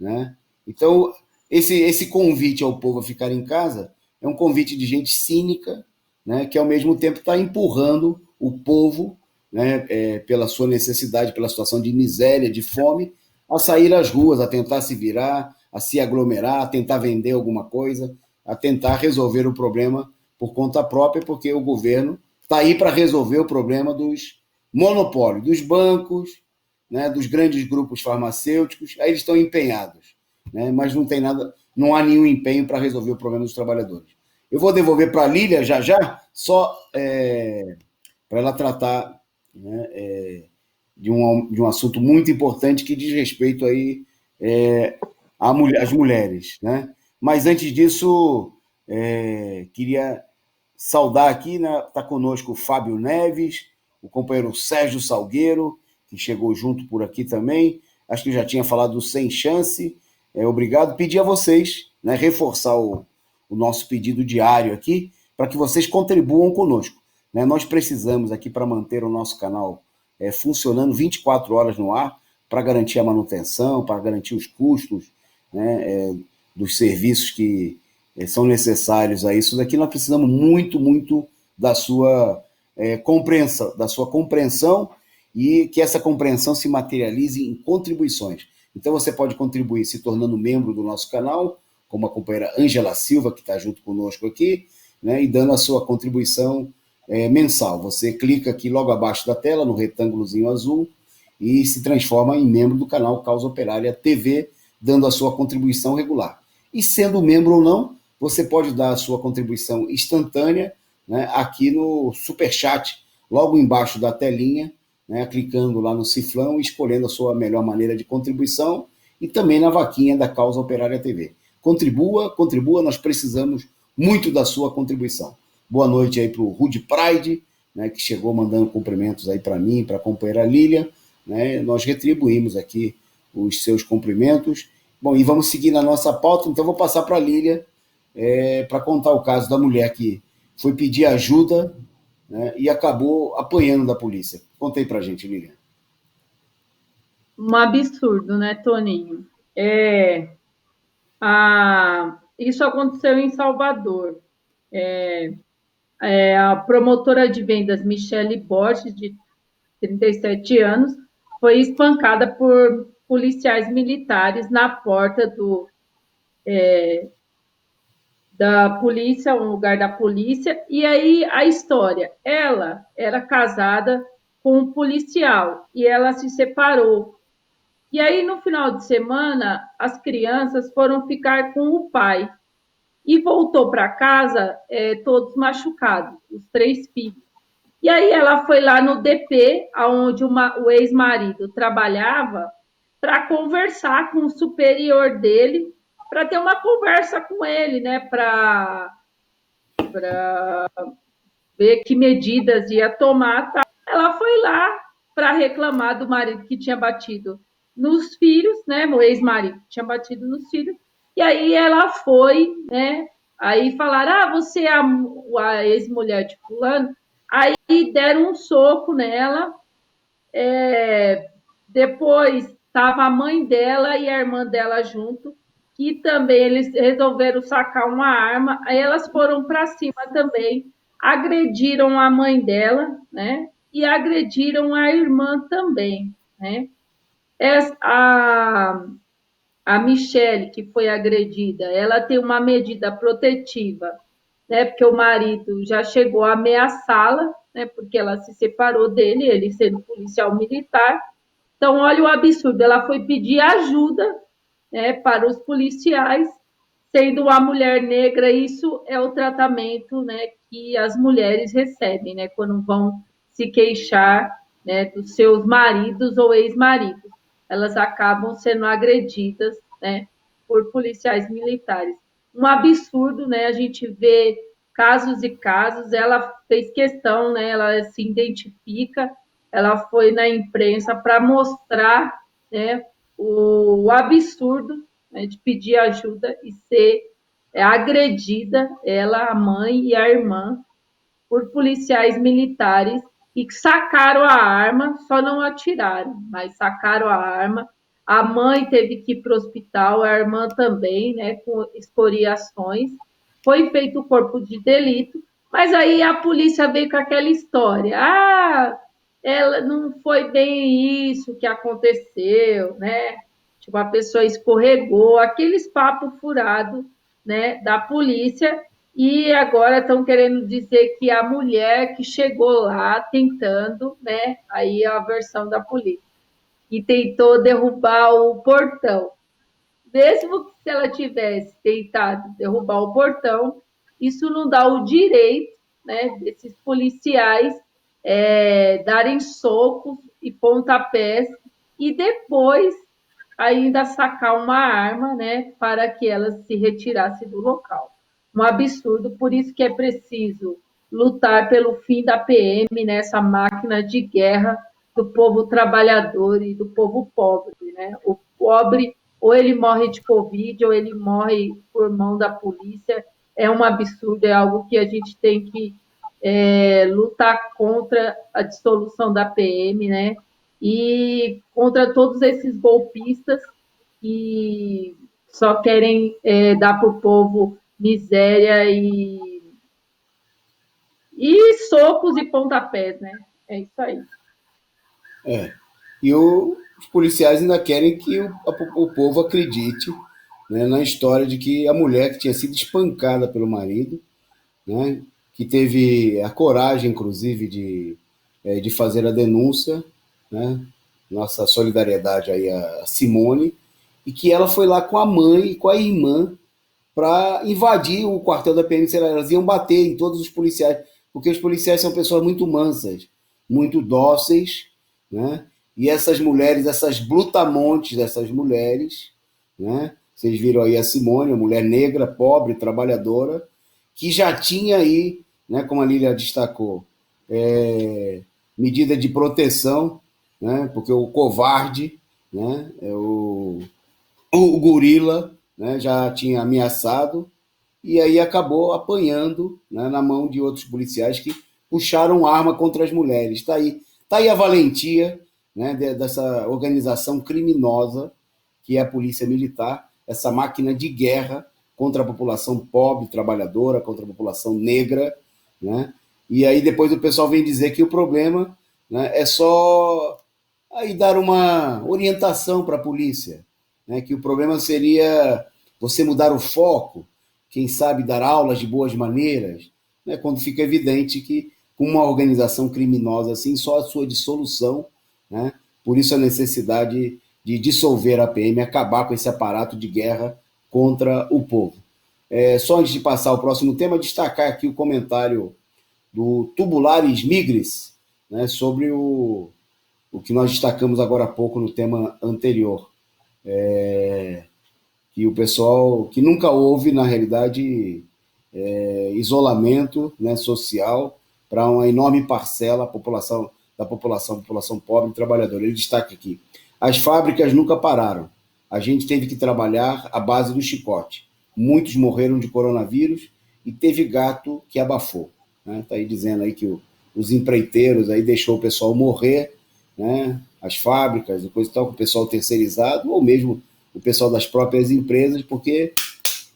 né? Então, esse convite ao povo a ficar em casa é um convite de gente cínica, né? Que ao mesmo tempo está empurrando o povo, né? Pela sua necessidade, pela situação de miséria, de fome, a sair às ruas, a tentar se virar, a se aglomerar, a tentar vender alguma coisa, a tentar resolver o problema por conta própria, porque o governo está aí para resolver o problema dos monopólios, dos bancos, né, dos grandes grupos farmacêuticos. Aí eles estão empenhados, né, mas não tem nada, não há nenhum empenho para resolver o problema dos trabalhadores. Eu vou devolver para a Lília já, só para ela tratar, né, de um assunto muito importante que diz respeito aí às mulheres, né? Mas antes disso, queria saudar aqui, né? Está conosco o Fábio Neves, o companheiro Sérgio Salgueiro, que chegou junto por aqui também. Acho que já tinha falado do Sem Chance. Obrigado. Pedir a vocês, né, reforçar o nosso pedido diário aqui, para que vocês contribuam conosco, né? Nós precisamos aqui para manter o nosso canal funcionando 24 horas no ar, para garantir a manutenção, para garantir os custos, né, dos serviços que são necessários a isso daqui. Nós precisamos muito, muito da sua compreensão e que essa compreensão se materialize em contribuições. Então você pode contribuir se tornando membro do nosso canal, como a companheira Ângela Silva, que está junto conosco aqui, né, e dando a sua contribuição mensal. Você clica aqui logo abaixo da tela, no retângulozinho azul, e se transforma em membro do canal Causa Operária TV, dando a sua contribuição regular. E sendo membro ou não, você pode dar a sua contribuição instantânea, né, aqui no Superchat, logo embaixo da telinha, né, clicando lá no cifrão e escolhendo a sua melhor maneira de contribuição, e também na vaquinha da Causa Operária TV. Contribua, nós precisamos muito da sua contribuição. Boa noite aí para o Rude Pride, né, que chegou mandando cumprimentos aí para mim, para a companheira Lília, né? Nós retribuímos aqui os seus cumprimentos. Bom, e vamos seguir na nossa pauta, então vou passar para a Lília para contar o caso da mulher que foi pedir ajuda, né, e acabou apanhando da polícia. Conta aí para a gente, Lília. Um absurdo, né, Toninho? Isso aconteceu em Salvador. A promotora de vendas Michele Borges, de 37 anos, foi espancada por policiais militares na porta da polícia, um lugar da polícia. E aí a história, ela era casada com um policial e ela se separou. E aí no final de semana as crianças foram ficar com o pai e voltou para casa todos machucados, os 3 filhos. E aí ela foi lá no DP, onde o ex-marido trabalhava, para conversar com o superior dele, para ter uma conversa com ele, né? Para para ver que medidas ia tomar, tá? Ela foi lá para reclamar do marido que tinha batido nos filhos, né? O ex-marido tinha batido nos filhos. E aí ela foi, né? Aí falaram: ah, você é a ex-mulher de fulano. Aí deram um soco nela. Depois estava a mãe dela e a irmã dela junto, que também eles resolveram sacar uma arma. Aí elas foram para cima também, agrediram a mãe dela, né? E agrediram a irmã também, né? A Michele, que foi agredida, ela tem uma medida protetiva, né? Porque o marido já chegou a ameaçá-la, né? Porque ela se separou dele, ele sendo policial militar. Então, olha o absurdo, ela foi pedir ajuda, né, para os policiais, sendo uma mulher negra, isso é o tratamento, né, que as mulheres recebem, né, quando vão se queixar, né, dos seus maridos ou ex-maridos. Elas acabam sendo agredidas, né, por policiais militares. Um absurdo, né, a gente vê casos e casos, ela fez questão, né, ela se identifica, ela foi na imprensa para mostrar, né, o absurdo, né, de pedir ajuda e ser agredida, ela, a mãe e a irmã, por policiais militares e que sacaram a arma, só não atiraram, mas sacaram a arma. A mãe teve que ir para o hospital, a irmã também, né, com escoriações. Foi feito o corpo de delito, mas aí a polícia veio com aquela história. Ah, ela não foi bem isso que aconteceu, né? Tipo, a pessoa escorregou, aqueles papos furados, né, da polícia, e agora estão querendo dizer que a mulher que chegou lá tentando, né, aí é a versão da polícia, e tentou derrubar o portão. Mesmo que se ela tivesse tentado derrubar o portão, isso não dá o direito, né, desses policiais darem socos e pontapés e depois ainda sacar uma arma, né, para que ela se retirasse do local. Um absurdo, por isso que é preciso lutar pelo fim da PM, nessa máquina de guerra do povo trabalhador e do povo pobre, né? O pobre ou ele morre de Covid ou ele morre por mão da polícia. É um absurdo, é algo que a gente tem que lutar contra a dissolução da PM, né? E contra todos esses golpistas que só querem dar para o povo miséria e socos e pontapés, né? É isso aí. E os policiais ainda querem que o povo acredite, né, na história de que a mulher que tinha sido espancada pelo marido, né, que teve a coragem, inclusive, de fazer a denúncia, né, nossa solidariedade aí a Simone, e que ela foi lá com a mãe e com a irmã para invadir o quartel da PM. Elas iam bater em todos os policiais, porque os policiais são pessoas muito mansas, muito dóceis, né? E essas mulheres, essas brutamontes dessas mulheres, né? Vocês viram aí a Simone, uma mulher negra, pobre, trabalhadora, que já tinha aí, né, como a Lília destacou, medida de proteção, né, porque o covarde, né, o gorila, né, já tinha ameaçado e aí acabou apanhando, né, na mão de outros policiais que puxaram arma contra as mulheres. Tá aí a valentia, né, dessa organização criminosa que é a Polícia Militar, essa máquina de guerra contra a população pobre, trabalhadora, contra a população negra, né? E aí depois o pessoal vem dizer que o problema, né, é só aí dar uma orientação para a polícia, né, que o problema seria você mudar o foco, quem sabe dar aulas de boas maneiras, né, quando fica evidente que com uma organização criminosa assim, só a sua dissolução, né, por isso a necessidade de dissolver a PM, acabar com esse aparato de guerra contra o povo. Só antes de passar ao próximo tema, destacar aqui o comentário do Tubulares Migres, né, sobre o que nós destacamos agora há pouco no tema anterior. Que o pessoal que nunca ouve, na realidade, isolamento, né, social para uma enorme parcela da população pobre e trabalhadora. Ele destaca aqui: as fábricas nunca pararam, a gente teve que trabalhar à base do chicote. Muitos morreram de coronavírus e teve gato que abafou. Né? Tá aí dizendo aí que os empreiteiros aí deixou o pessoal morrer, né? As fábricas, coisa e tal, com o pessoal terceirizado, ou mesmo o pessoal das próprias empresas, porque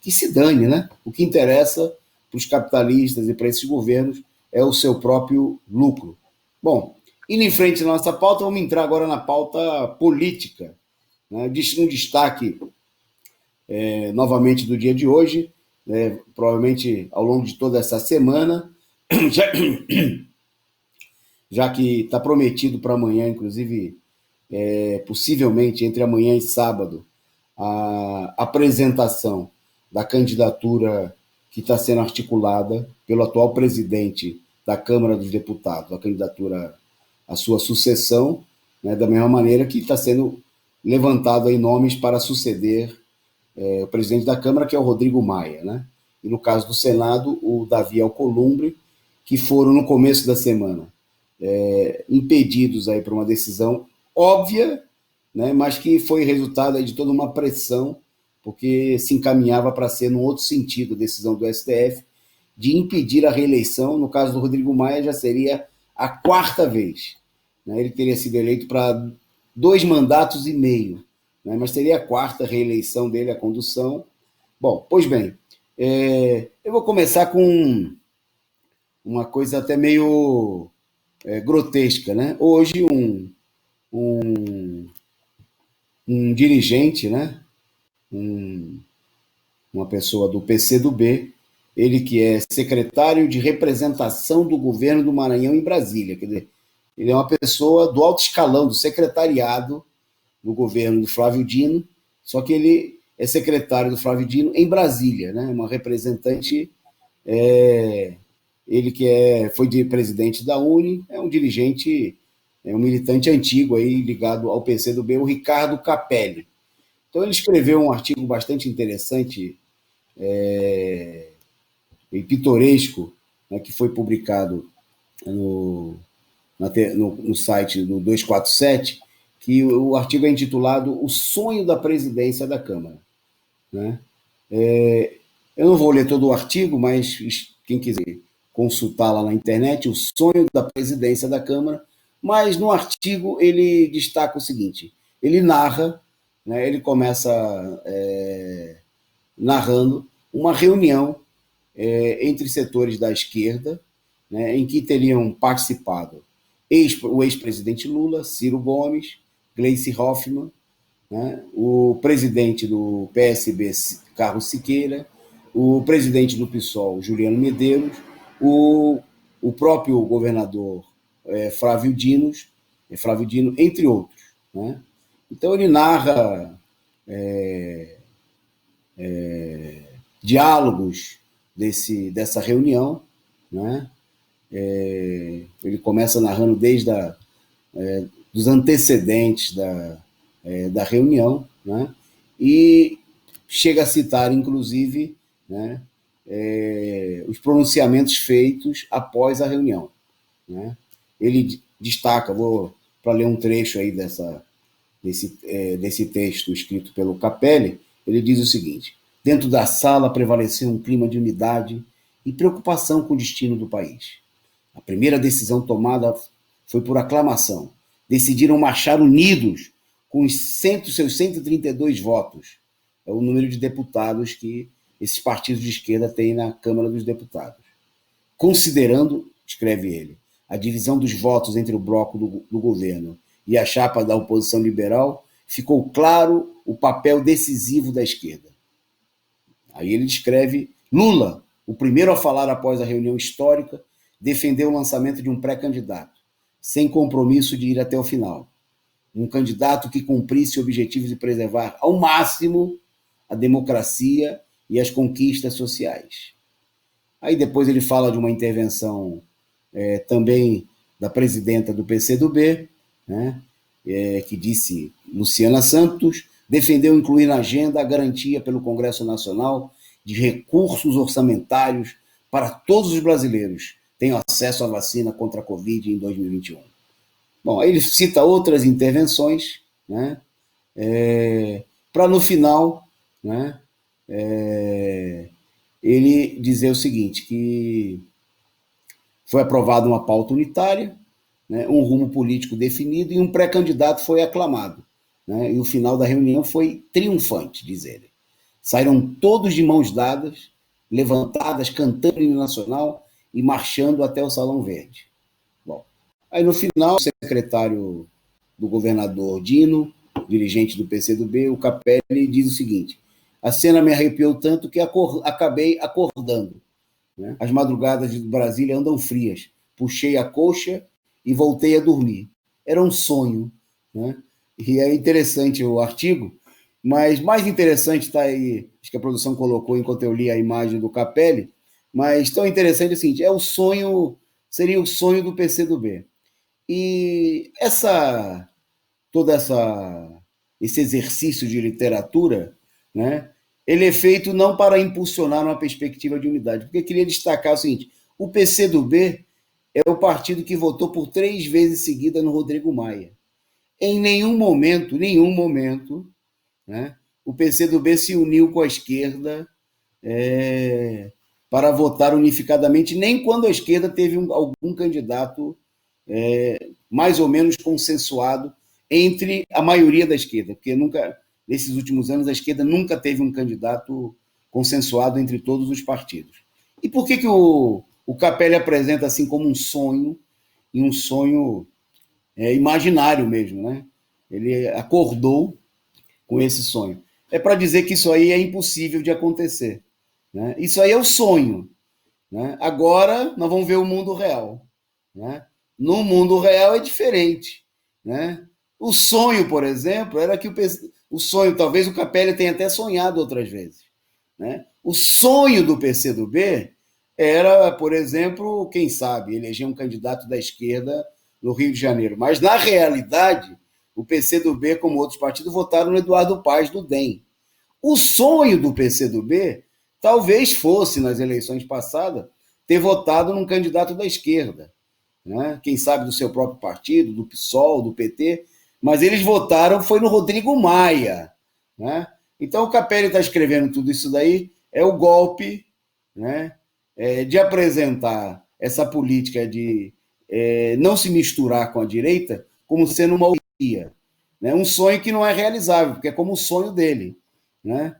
que se dane, né? O que interessa para os capitalistas e para esses governos é o seu próprio lucro. Bom, indo em frente na nossa pauta, vamos entrar agora na pauta política. Né? Um destaque, novamente, do dia de hoje, provavelmente ao longo de toda essa semana, já que está prometido para amanhã, inclusive, possivelmente entre amanhã e sábado, a apresentação da candidatura que está sendo articulada pelo atual presidente da Câmara dos Deputados, a candidatura à sua sucessão, né, da mesma maneira que está sendo levantado aí nomes para suceder o presidente da Câmara, que é o Rodrigo Maia, né? E no caso do Senado, o Davi Alcolumbre, que foram no começo da semana impedidos aí por uma decisão óbvia, né, mas que foi resultado aí de toda uma pressão, porque se encaminhava para ser, num outro sentido, a decisão do STF, de impedir a reeleição. No caso do Rodrigo Maia, já seria a 4ª vez. Né? Ele teria sido eleito para 2 mandatos e meio, né? Mas seria a 4ª reeleição dele, a condução. Bom, pois bem, eu vou começar com uma coisa até meio grotesca. Né? Hoje, um dirigente, né? Uma pessoa do PCdoB, ele que é secretário de representação do governo do Maranhão em Brasília, quer dizer, ele é uma pessoa do alto escalão, do secretariado do governo do Flávio Dino, só que ele é secretário do Flávio Dino em Brasília, né? Uma representante, ele que foi presidente da UNE, é um dirigente, um militante antigo aí, ligado ao PCdoB, o Ricardo Capelli. Então, ele escreveu um artigo bastante interessante e pitoresco, né, que foi publicado no site do 247, que o artigo é intitulado O Sonho da Presidência da Câmara. Né? Eu não vou ler todo o artigo, mas quem quiser consultar lá na internet, O Sonho da Presidência da Câmara, mas no artigo ele destaca o seguinte: ele narra, né, ele começa narrando uma reunião entre setores da esquerda, né, em que teriam participado o ex-presidente Lula, Ciro Gomes, Gleice Hoffmann, né, o presidente do PSB, Carlos Siqueira, o presidente do PSOL, Juliano Medeiros, o próprio governador Flávio Dino, entre outros. Né? Então, ele narra diálogos dessa reunião. Né? Ele começa narrando desde dos antecedentes da reunião, né? E chega a citar, inclusive, né, os pronunciamentos feitos após a reunião. Né? Ele destaca, vou para ler um trecho aí desse texto escrito pelo Capelli. Ele diz o seguinte: dentro da sala prevaleceu um clima de unidade e preocupação com o destino do país. A primeira decisão tomada foi por aclamação. Decidiram marchar unidos com seus 132 votos. É o número de deputados que esses partidos de esquerda têm na Câmara dos Deputados. Considerando, escreve ele, a divisão dos votos entre o bloco do governo e a chapa da oposição liberal, ficou claro o papel decisivo da esquerda. Aí ele descreve: Lula, o primeiro a falar após a reunião histórica, defendeu o lançamento de um pré-candidato, sem compromisso de ir até o final. Um candidato que cumprisse o objetivo de preservar ao máximo a democracia e as conquistas sociais. Aí depois ele fala de uma intervenção também da presidenta do PCdoB, né, que disse, Luciana Santos, defendeu incluir na agenda a garantia pelo Congresso Nacional de recursos orçamentários para todos os brasileiros tenham acesso à vacina contra a Covid em 2021. Bom, aí ele cita outras intervenções, né, para no final, né, ele dizer o seguinte, que foi aprovada uma pauta unitária, né, um rumo político definido e um pré-candidato foi aclamado. Né, e o final da reunião foi triunfante, diz ele. Saíram todos de mãos dadas, levantadas, cantando o hino nacional e marchando até o Salão Verde. Bom, aí no final, o secretário do governador Dino, dirigente do PCdoB, o Capelli, diz o seguinte: a cena me arrepiou tanto que acabei acordando. Né? As madrugadas de Brasília andam frias. Puxei a coxa e voltei a dormir. Era um sonho. Né? E é interessante o artigo, mas mais interessante está aí, acho que a produção colocou enquanto eu li a imagem do Capelli, mas tão interessante é o seguinte, seria o sonho do PCdoB. E esse exercício de literatura, né, ele é feito não para impulsionar uma perspectiva de unidade, porque eu queria destacar o seguinte, o PCdoB é o partido que votou por 3 vezes seguida no Rodrigo Maia. Em nenhum momento, né, o PCdoB se uniu com a esquerda para votar unificadamente, nem quando a esquerda teve algum candidato mais ou menos consensuado entre a maioria da esquerda, porque nesses últimos anos, a esquerda nunca teve um candidato consensuado entre todos os partidos. E por que o Capelli apresenta assim como um sonho, e um sonho imaginário mesmo, né? Ele acordou com esse sonho. É para dizer que isso aí é impossível de acontecer. Né? Isso aí é o sonho. Né? Agora nós vamos ver o mundo real. Né? No mundo real é diferente. Né? O sonho, por exemplo, era que o sonho, talvez o Capelli tenha até sonhado outras vezes. Né? O sonho do PCdoB era, por exemplo, quem sabe, eleger um candidato da esquerda no Rio de Janeiro. Mas, na realidade, o PCdoB, como outros partidos, votaram no Eduardo Paes do DEM. O sonho do PCdoB talvez fosse, nas eleições passadas, ter votado num candidato da esquerda. Né? Quem sabe do seu próprio partido, do PSOL, do PT, mas eles votaram, foi no Rodrigo Maia. Né? Então o Capelli está escrevendo tudo isso daí, é o golpe, né, de apresentar essa política de não se misturar com a direita como sendo uma utopia. Né? Um sonho que não é realizável, porque é como o sonho dele. Né?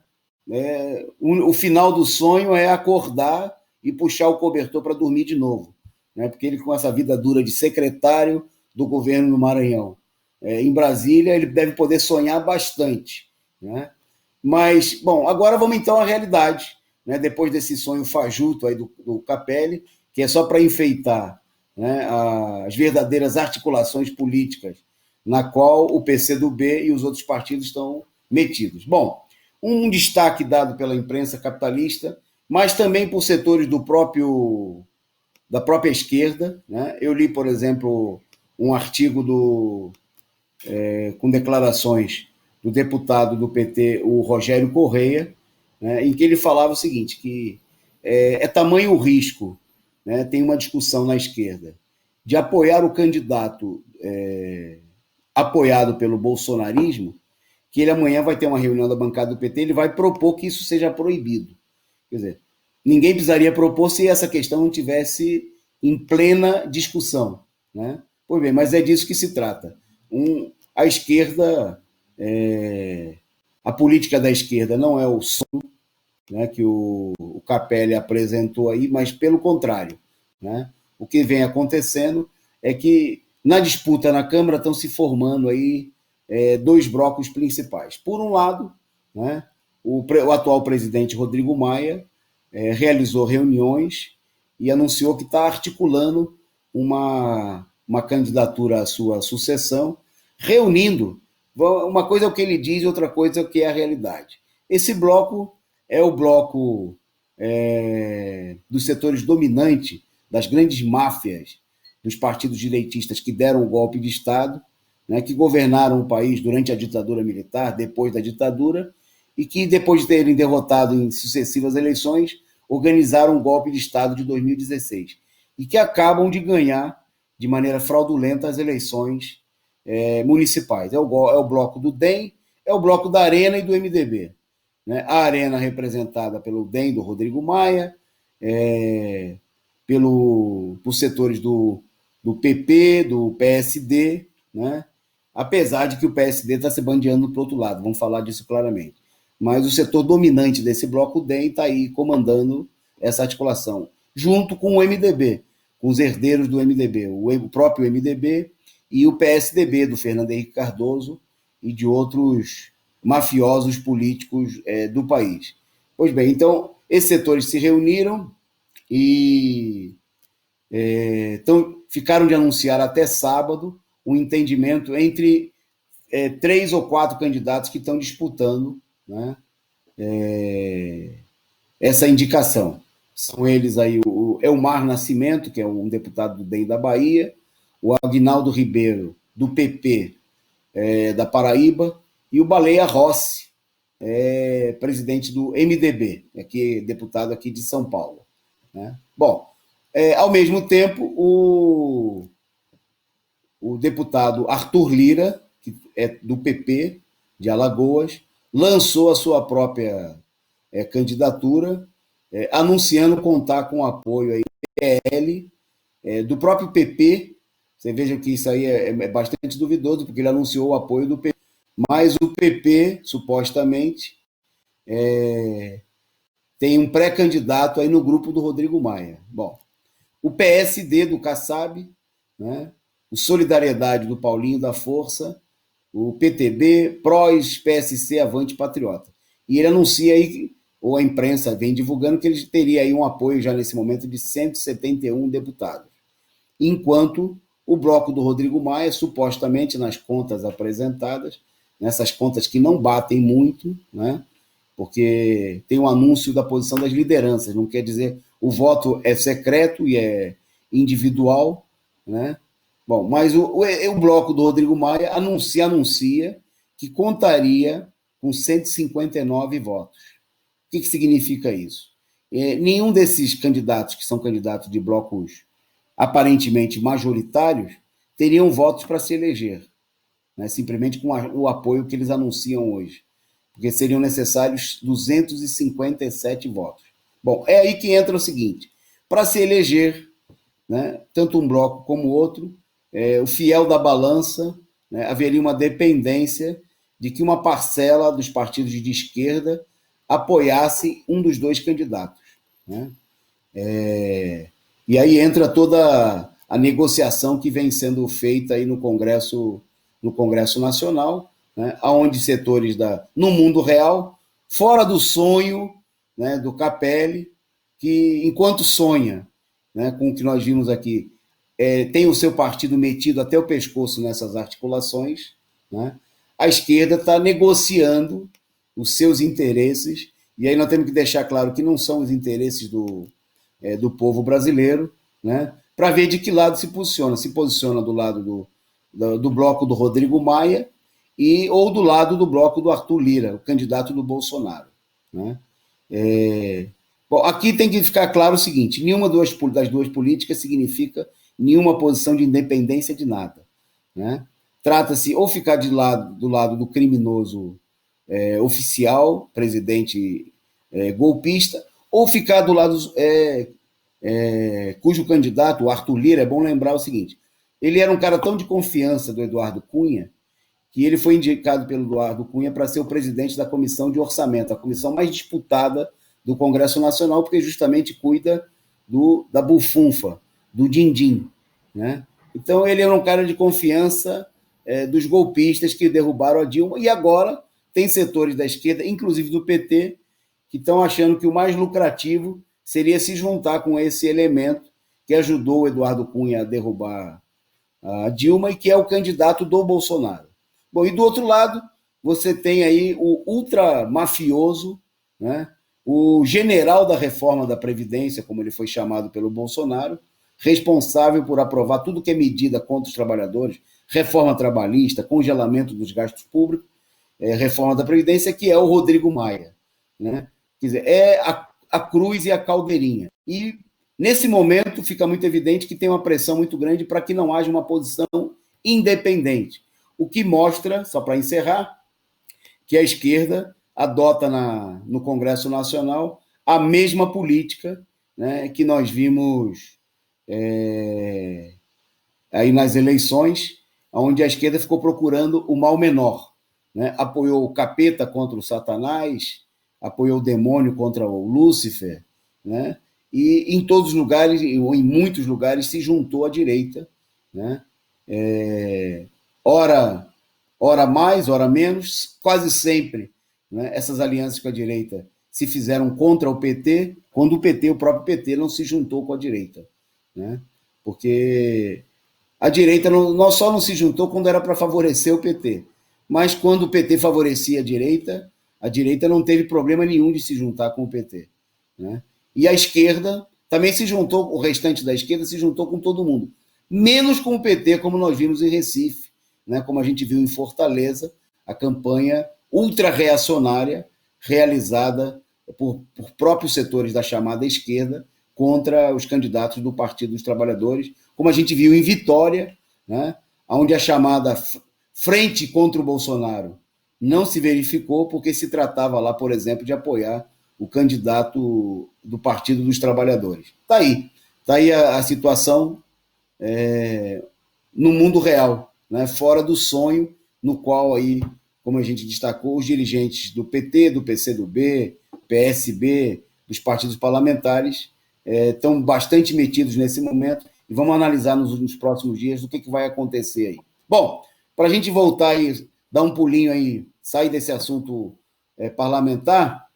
O final do sonho é acordar e puxar o cobertor para dormir de novo. Né? Porque ele, com essa vida dura de secretário do governo no Maranhão, em Brasília, ele deve poder sonhar bastante. Né? Mas, bom, agora vamos então à realidade, né? Depois desse sonho fajuto aí do Capelli, que é só para enfeitar, né, as verdadeiras articulações políticas na qual o PCdoB e os outros partidos estão metidos. Bom, um destaque dado pela imprensa capitalista, mas também por setores da própria esquerda. Né? Eu li, por exemplo, um artigo com declarações do deputado do PT, o Rogério Correia, né, em que ele falava o seguinte, que é tamanho o risco, né, tem uma discussão na esquerda, de apoiar o candidato apoiado pelo bolsonarismo, que ele amanhã vai ter uma reunião da bancada do PT, ele vai propor que isso seja proibido. Quer dizer, ninguém precisaria propor se essa questão não tivesse em plena discussão. Né? Pois bem, mas é disso que se trata. A esquerda, a política da esquerda não é o sonho, né, que o Capelli apresentou aí, mas pelo contrário. Né? O que vem acontecendo é que na disputa na Câmara estão se formando aí 2 blocos principais. Por um lado, né, o atual presidente Rodrigo Maia realizou reuniões e anunciou que está articulando uma candidatura à sua sucessão, reunindo, uma coisa é o que ele diz, outra coisa é o que é a realidade. Esse bloco é o bloco dos setores dominantes, das grandes máfias, dos partidos direitistas que deram o golpe de Estado, né, que governaram o país durante a ditadura militar, depois da ditadura, e que, depois de terem derrotado em sucessivas eleições, organizaram um golpe de Estado de 2016 e que acabam de ganhar, de maneira fraudulenta, as eleições municipais. É o bloco do DEM, é o bloco da Arena e do MDB. Né? A Arena representada pelo DEM, do Rodrigo Maia, por setores do PP, do PSD, né? Apesar de que o PSD está se bandeando para o outro lado, vamos falar disso claramente. Mas o setor dominante desse bloco DEM está aí comandando essa articulação, junto com o MDB, com os herdeiros do MDB, o próprio MDB e o PSDB do Fernando Henrique Cardoso e de outros mafiosos políticos do país. Pois bem, então, esses setores se reuniram e ficaram de anunciar até sábado um entendimento entre 3 ou 4 candidatos que estão disputando, né, essa indicação. São eles aí o Elmar Nascimento, que é um deputado do DEM da Bahia, o Aguinaldo Ribeiro, do PP da Paraíba, e o Baleia Rossi, presidente do MDB, deputado aqui de São Paulo. Né? Bom, ao mesmo tempo, o deputado Arthur Lira, que é do PP de Alagoas, lançou a sua própria candidatura, anunciando contar com o apoio aí do PL, do próprio PP. Você veja que isso aí é bastante duvidoso, porque ele anunciou o apoio do PP, mas o PP, supostamente, tem um pré-candidato aí no grupo do Rodrigo Maia. Bom, o PSD do Kassab, né? O Solidariedade do Paulinho da Força, o PTB, PROS, PSC, Avante, Patriota. E ele anuncia aí, ou a imprensa vem divulgando, que ele teria aí um apoio já nesse momento de 171 deputados. Enquanto o bloco do Rodrigo Maia, supostamente nas contas apresentadas, nessas contas que não batem muito, né? Porque tem um anúncio da posição das lideranças, não quer dizer, o voto é secreto e é individual, né? Bom, mas o bloco do Rodrigo Maia anuncia que contaria com 159 votos. O que significa isso? Nenhum desses candidatos, que são candidatos de blocos aparentemente majoritários, teriam votos para se eleger, né? Simplesmente com o apoio que eles anunciam hoje, porque seriam necessários 257 votos. Bom, é aí que entra o seguinte: para se eleger, né, tanto um bloco como o outro, o fiel da balança, né, haveria uma dependência de que uma parcela dos partidos de esquerda apoiasse um dos dois candidatos. Né? E aí entra toda a negociação que vem sendo feita aí no Congresso Nacional, né, onde setores no mundo real, fora do sonho, né, do Capelli, que enquanto sonha, né, com o que nós vimos aqui, tem o seu partido metido até o pescoço nessas articulações, né? A esquerda está negociando os seus interesses, e aí nós temos que deixar claro que não são os interesses do povo brasileiro, né? Para ver de que lado se posiciona do lado do bloco do Rodrigo Maia ou do lado do bloco do Arthur Lira, o candidato do Bolsonaro. Né? Bom, aqui tem que ficar claro o seguinte: nenhuma das duas políticas significa nenhuma posição de independência de nada. Né? Trata-se ou ficar do lado do criminoso oficial, presidente golpista, ou ficar do lado cujo candidato, o Arthur Lira, é bom lembrar o seguinte: ele era um cara tão de confiança do Eduardo Cunha, que ele foi indicado pelo Eduardo Cunha para ser o presidente da Comissão de Orçamento, a comissão mais disputada do Congresso Nacional, porque justamente cuida da bufunfa, do din-din. Né? Então, ele era um cara de confiança dos golpistas que derrubaram a Dilma, e agora tem setores da esquerda, inclusive do PT, que estão achando que o mais lucrativo seria se juntar com esse elemento que ajudou o Eduardo Cunha a derrubar a Dilma e que é o candidato do Bolsonaro. Bom, e do outro lado, você tem aí o ultramafioso, né? O general da reforma da Previdência, como ele foi chamado pelo Bolsonaro, responsável por aprovar tudo que é medida contra os trabalhadores, reforma trabalhista, congelamento dos gastos públicos, reforma da Previdência, que é o Rodrigo Maia. Né? Quer dizer, é a cruz e a caldeirinha. E, nesse momento, fica muito evidente que tem uma pressão muito grande para que não haja uma posição independente. O que mostra, só para encerrar, que a esquerda adota no Congresso Nacional a mesma política, né, que nós vimos aí nas eleições, onde a esquerda ficou procurando o mal menor. Né? Apoiou o capeta contra o Satanás, apoiou o demônio contra o Lúcifer, né? E em todos os lugares, ou em muitos lugares, se juntou à direita. Né? Ora mais, ora menos, quase sempre, né, essas alianças com a direita se fizeram contra o PT, quando o próprio PT, não se juntou com a direita. Né? Porque a direita não só não se juntou quando era para favorecer o PT, mas quando o PT favorecia a direita não teve problema nenhum de se juntar com o PT. Né? E a esquerda também se juntou, o restante da esquerda se juntou com todo mundo, menos com o PT, como nós vimos em Recife, né? Como a gente viu em Fortaleza, a campanha ultra-reacionária realizada por próprios setores da chamada esquerda contra os candidatos do Partido dos Trabalhadores, como a gente viu em Vitória, né, onde a chamada frente contra o Bolsonaro não se verificou, porque se tratava lá, por exemplo, de apoiar o candidato do Partido dos Trabalhadores. Está aí a situação no mundo real, né, fora do sonho no qual aí, como a gente destacou, os dirigentes do PT, do PCdoB, PSB, dos partidos parlamentares estão bastante metidos nesse momento e vamos analisar nos próximos dias o que vai acontecer aí. Bom, para a gente voltar e dar um pulinho aí, sair desse assunto parlamentar,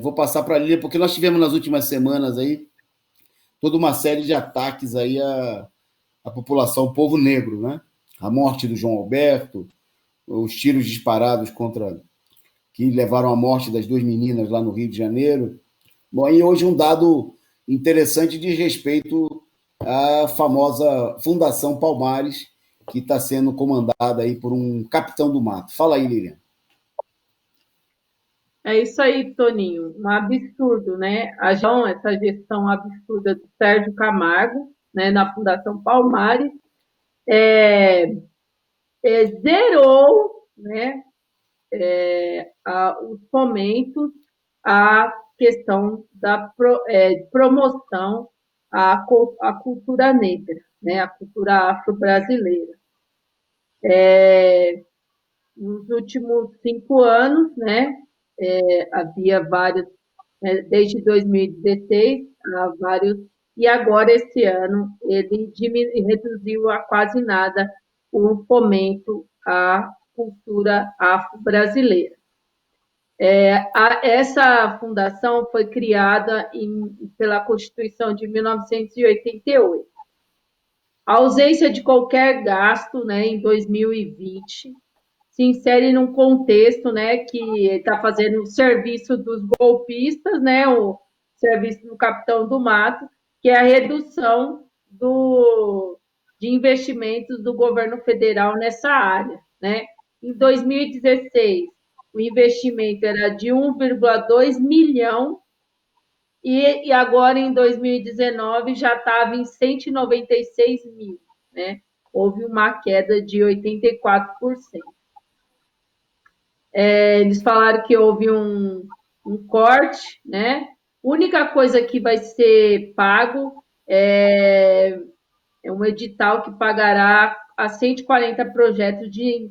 vou passar para a Lília, porque nós tivemos nas últimas semanas aí toda uma série de ataques aí à população, ao povo negro, né? A morte do João Alberto, os tiros disparados que levaram à morte das 2 meninas lá no Rio de Janeiro. Bom, e hoje um dado interessante diz respeito à famosa Fundação Palmares, que está sendo comandada aí por um capitão do mato. Fala aí, Lilian. É isso aí, Toninho. Um absurdo, né? Essa gestão absurda do Sérgio Camargo, né, na Fundação Palmares, zerou, né, os fomentos à questão da promoção à cultura negra, né, a cultura afro-brasileira. Nos últimos 5 anos, né, havia vários, né, desde 2016, há vários, e agora, esse ano, ele reduziu a quase nada o fomento à cultura afro-brasileira. Essa fundação foi criada pela Constituição de 1988. A ausência de qualquer gasto, né, em 2020 se insere num contexto, né, que está fazendo o serviço dos golpistas, né, o serviço do capitão do mato, que é a redução de investimentos do governo federal nessa área, né? Em 2016, o investimento era de 1,2 milhão e agora, em 2019, já estava em 196 mil, né? Houve uma queda de 84%. Eles falaram que houve um corte, né? A única coisa que vai ser pago é um edital que pagará a 140 projetos de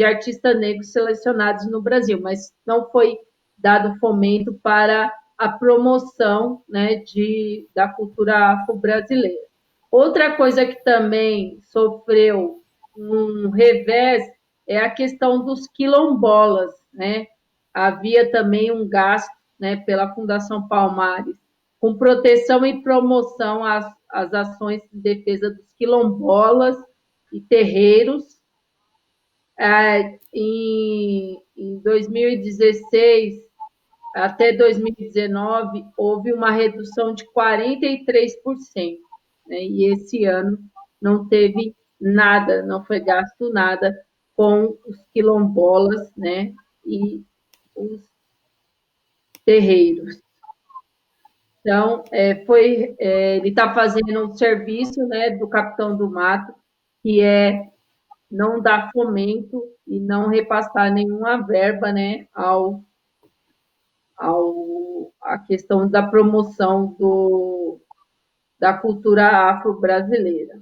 artistas negros selecionados no Brasil, mas não foi dado fomento para a promoção, né, da cultura afro-brasileira. Outra coisa que também sofreu um revés é a questão dos quilombolas, né? Havia também um gasto, né, pela Fundação Palmares com proteção e promoção às ações de defesa dos quilombolas e terreiros. Em 2016 até 2019, houve uma redução de 43%, né? E esse ano não teve nada, não foi gasto nada com os quilombolas, né, e os terreiros. Então, ele está fazendo um serviço, né, do Capitão do Mato, que é não dar fomento e não repassar nenhuma verba, né, a questão da promoção da cultura afro-brasileira.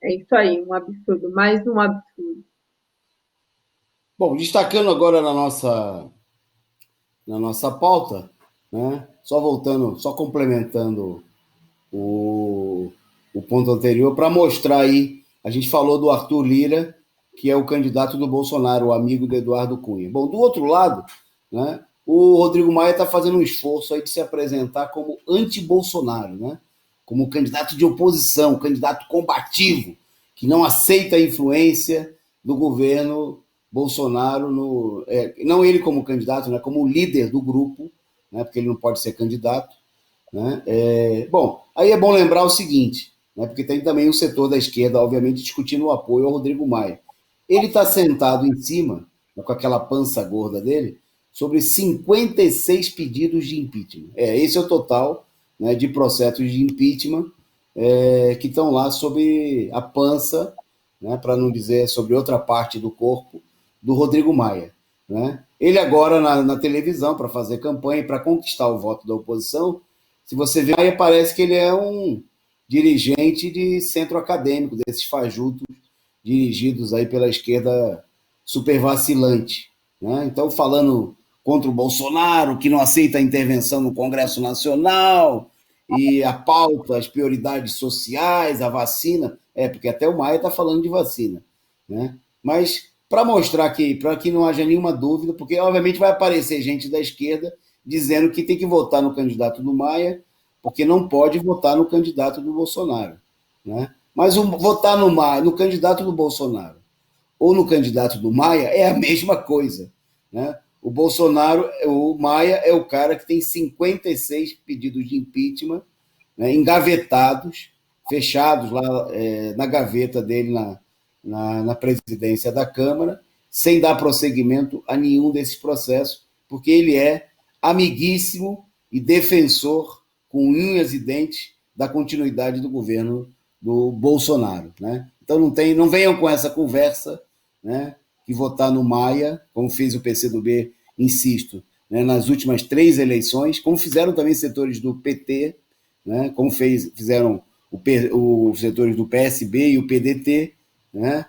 É isso aí, um absurdo, mais um absurdo. Bom, destacando agora na nossa pauta, né? Só voltando, só complementando o, o ponto anterior, para mostrar aí, a gente falou do Arthur Lira, que é o candidato do Bolsonaro, o amigo do Eduardo Cunha. Bom, do outro lado, né, o Rodrigo Maia está fazendo um esforço aí de se apresentar como anti-Bolsonaro, né? Como candidato de oposição, candidato combativo, que não aceita a influência do governo Bolsonaro, não ele como candidato, né, como líder do grupo, né, porque ele não pode ser candidato. Né? Bom, aí é bom lembrar o seguinte, né, porque tem também o setor da esquerda, obviamente, discutindo o apoio ao Rodrigo Maia. Ele está sentado em cima, né, com aquela pança gorda dele, sobre 56 pedidos de impeachment. Esse é o total, né, de processos de impeachment que estão lá sobre a pança, né, para não dizer sobre outra parte do corpo, do Rodrigo Maia. Né? Ele agora na televisão, para fazer campanha e para conquistar o voto da oposição, se você ver, aí parece que ele é um dirigente de centro acadêmico, desses fajutos dirigidos aí pela esquerda super vacilante. Né? Então, falando contra o Bolsonaro, que não aceita a intervenção no Congresso Nacional, e a pauta, as prioridades sociais, a vacina, porque até o Maia está falando de vacina. Né? Mas para mostrar para que não haja nenhuma dúvida, porque obviamente vai aparecer gente da esquerda dizendo que tem que votar no candidato do Maia, porque não pode votar no candidato do Bolsonaro. Né? Mas votar no candidato do Bolsonaro ou no candidato do Maia é a mesma coisa. Né? O Maia é o cara que tem 56 pedidos de impeachment, né, engavetados, fechados lá na gaveta dele na presidência da Câmara, sem dar prosseguimento a nenhum desses processos, porque ele é amiguíssimo e defensor com unhas e dentes da continuidade do governo do Bolsonaro. Né? Então não venham com essa conversa, né, que votar no Maia, como fez o PCdoB, insisto, né, nas últimas 3 eleições, como fizeram também setores do PT, né, como fizeram os setores do PSB e o PDT, né,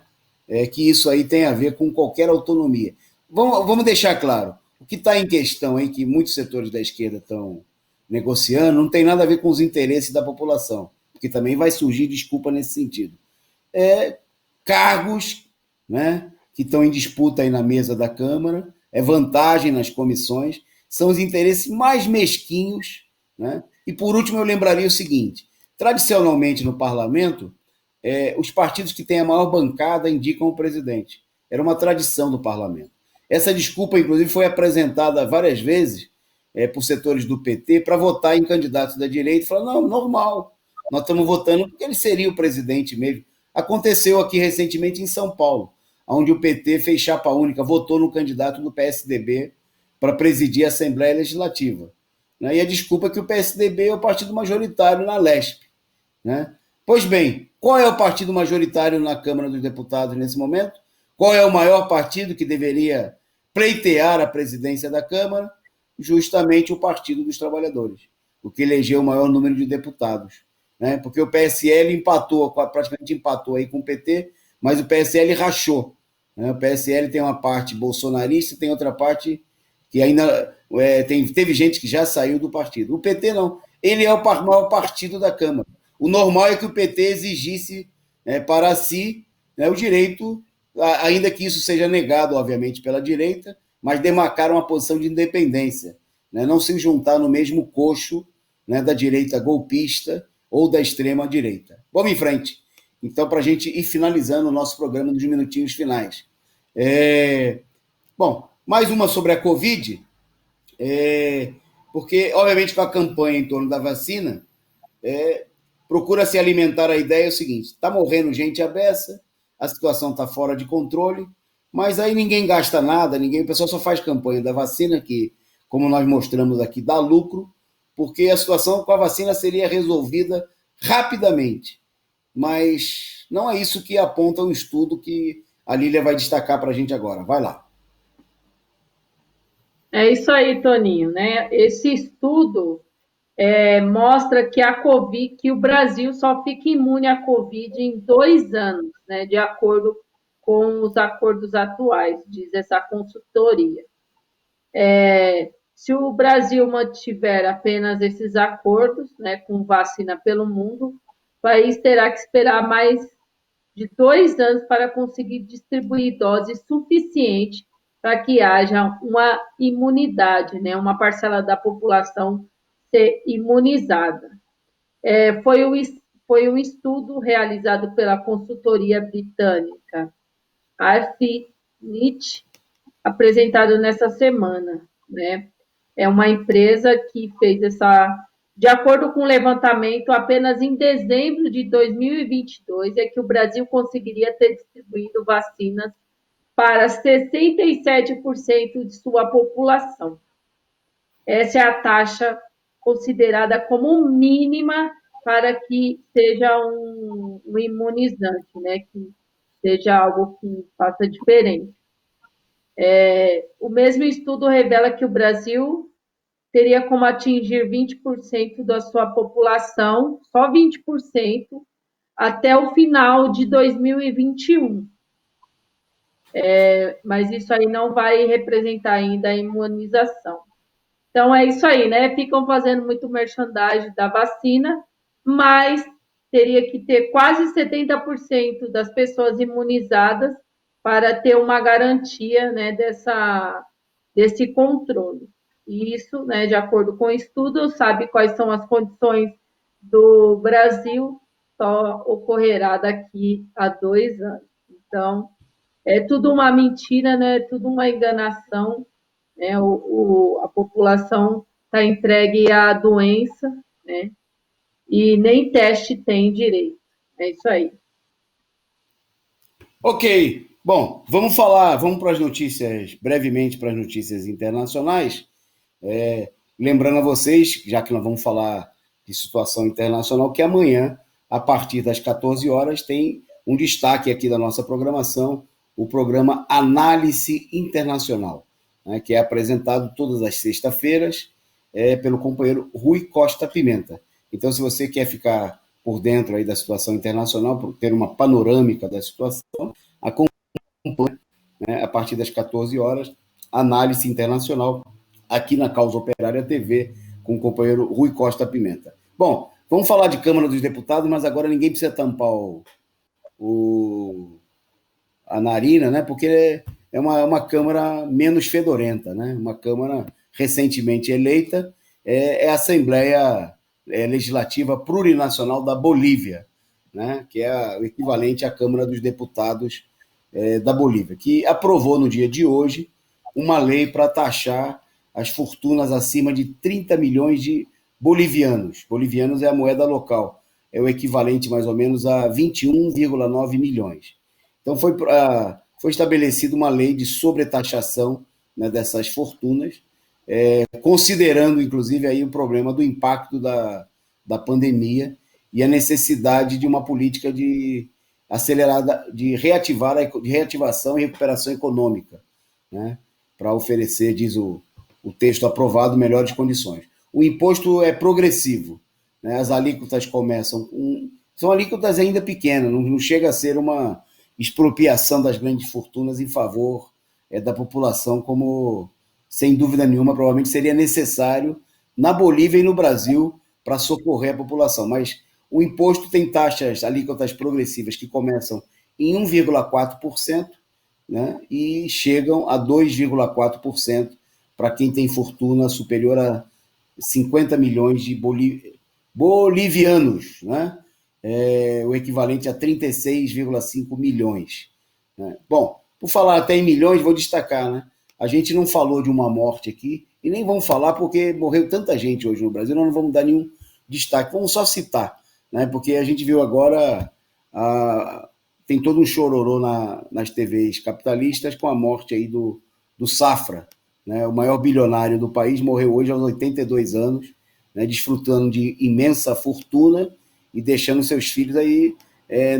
que isso aí tem a ver com qualquer autonomia. Vamos deixar claro, o que está em questão aí, que muitos setores da esquerda estão negociando, não tem nada a ver com os interesses da população, porque também vai surgir desculpa nesse sentido. Cargos, né, que estão em disputa aí na mesa da Câmara, vantagem nas comissões, são os interesses mais mesquinhos. Né? E, por último, eu lembraria o seguinte, tradicionalmente no parlamento, os partidos que têm a maior bancada indicam o presidente. Era uma tradição do parlamento. Essa desculpa, inclusive, foi apresentada várias vezes por setores do PT para votar em candidatos da direita e falar, não, normal, nós estamos votando porque ele seria o presidente mesmo. Aconteceu aqui recentemente em São Paulo, onde o PT fez chapa única, votou no candidato do PSDB para presidir a Assembleia Legislativa. Né? E a desculpa é que o PSDB é o partido majoritário na Lesp. Né? Pois bem, qual é o partido majoritário na Câmara dos Deputados nesse momento? Qual é o maior partido que deveria pleitear a presidência da Câmara? Justamente o Partido dos Trabalhadores, o que elegeu o maior número de deputados. Né? Porque o PSL praticamente empatou aí com o PT, mas o PSL rachou. Né? O PSL tem uma parte bolsonarista e tem outra parte que ainda teve gente que já saiu do partido. O PT não, ele é o maior partido da Câmara. O normal é que o PT exigisse para si o direito, ainda que isso seja negado, obviamente, pela direita, mas demarcar uma posição de independência, né? Não se juntar no mesmo coxo, né, da direita golpista ou da extrema direita. Vamos em frente. Então, para a gente ir finalizando o nosso programa nos minutinhos finais. Bom, mais uma sobre a Covid, porque, obviamente, com a campanha em torno da vacina, procura se alimentar a ideia, é o seguinte, está morrendo gente à beça, a situação está fora de controle, mas aí ninguém gasta nada, o pessoal só faz campanha da vacina, que, como nós mostramos aqui, dá lucro, porque a situação com a vacina seria resolvida rapidamente. Mas não é isso que aponta o estudo que a Lília vai destacar para a gente agora. Vai lá. É isso aí, Toninho, né? Esse estudo mostra que que o Brasil só fica imune à Covid em 2 anos, né? De acordo com os acordos atuais, diz essa consultoria. Se o Brasil mantiver apenas esses acordos, né, com vacina pelo mundo, o país terá que esperar mais de 2 anos para conseguir distribuir doses suficientes para que haja uma imunidade, né, uma parcela da população ser imunizada. Foi um estudo realizado pela consultoria britânica AFNIT, apresentado nessa semana, né? É uma empresa que fez de acordo com o levantamento, apenas em dezembro de 2022 é que o Brasil conseguiria ter distribuído vacinas para 67% de sua população. Essa é a taxa considerada como mínima para que seja um imunizante, né? Que seja algo que faça diferença. O mesmo estudo revela que o Brasil teria como atingir 20% da sua população, só 20%, até o final de 2021. Mas isso aí não vai representar ainda a imunização. Então, é isso aí, né? Ficam fazendo muito merchandising da vacina, mas teria que ter quase 70% das pessoas imunizadas para ter uma garantia, né, desse controle. E isso, né, de acordo com o estudo, sabe quais são as condições do Brasil, só ocorrerá daqui a 2 anos. Então, é tudo uma mentira, né? É tudo uma enganação, né? A população está entregue à doença, né? E nem teste tem direito. É isso aí. Ok, bom, vamos para as notícias, brevemente para as notícias internacionais. Lembrando a vocês, já que nós vamos falar de situação internacional, que amanhã, a partir das 14 horas, tem um destaque aqui da nossa programação, o programa Análise Internacional, né, que é apresentado todas as sextas-feiras pelo companheiro Rui Costa Pimenta. Então, se você quer ficar por dentro aí da situação internacional, por ter uma panorâmica da situação, acompanhe, né, a partir das 14 horas, Análise Internacional, aqui na Causa Operária TV, com o companheiro Rui Costa Pimenta. Bom, vamos falar de Câmara dos Deputados, mas agora ninguém precisa tampar a narina, né? Porque é uma Câmara menos fedorenta, né? Uma Câmara recentemente eleita, é a Assembleia Legislativa Plurinacional da Bolívia, né? Que é o equivalente à Câmara dos Deputados da Bolívia, que aprovou no dia de hoje uma lei para taxar as fortunas acima de 30 milhões de bolivianos. Bolivianos é a moeda local, é o equivalente mais ou menos a 21,9 milhões. Então foi estabelecida uma lei de sobretaxação, né, dessas fortunas, considerando inclusive aí o problema do impacto da pandemia e a necessidade de uma política acelerada de reativação e recuperação econômica, né, para oferecer, diz o texto aprovado, melhores condições. O imposto é progressivo, né? As alíquotas são alíquotas ainda pequenas, não chega a ser uma expropriação das grandes fortunas em favor da população, como, sem dúvida nenhuma, provavelmente seria necessário na Bolívia e no Brasil para socorrer a população. Mas o imposto tem taxas, alíquotas progressivas que começam em 1,4%, né, e chegam a 2,4% para quem tem fortuna superior a 50 milhões de bolivianos, né? O equivalente a 36,5 milhões. Né? Bom, por falar até em milhões, vou destacar, né? A gente não falou de uma morte aqui, e nem vamos falar porque morreu tanta gente hoje no Brasil, nós não vamos dar nenhum destaque, vamos só citar, né? Porque a gente viu agora tem todo um chororô nas TVs capitalistas com a morte aí do Safra, né? O maior bilionário do país, morreu hoje aos 82 anos, né? Desfrutando de imensa fortuna e deixando seus filhos aí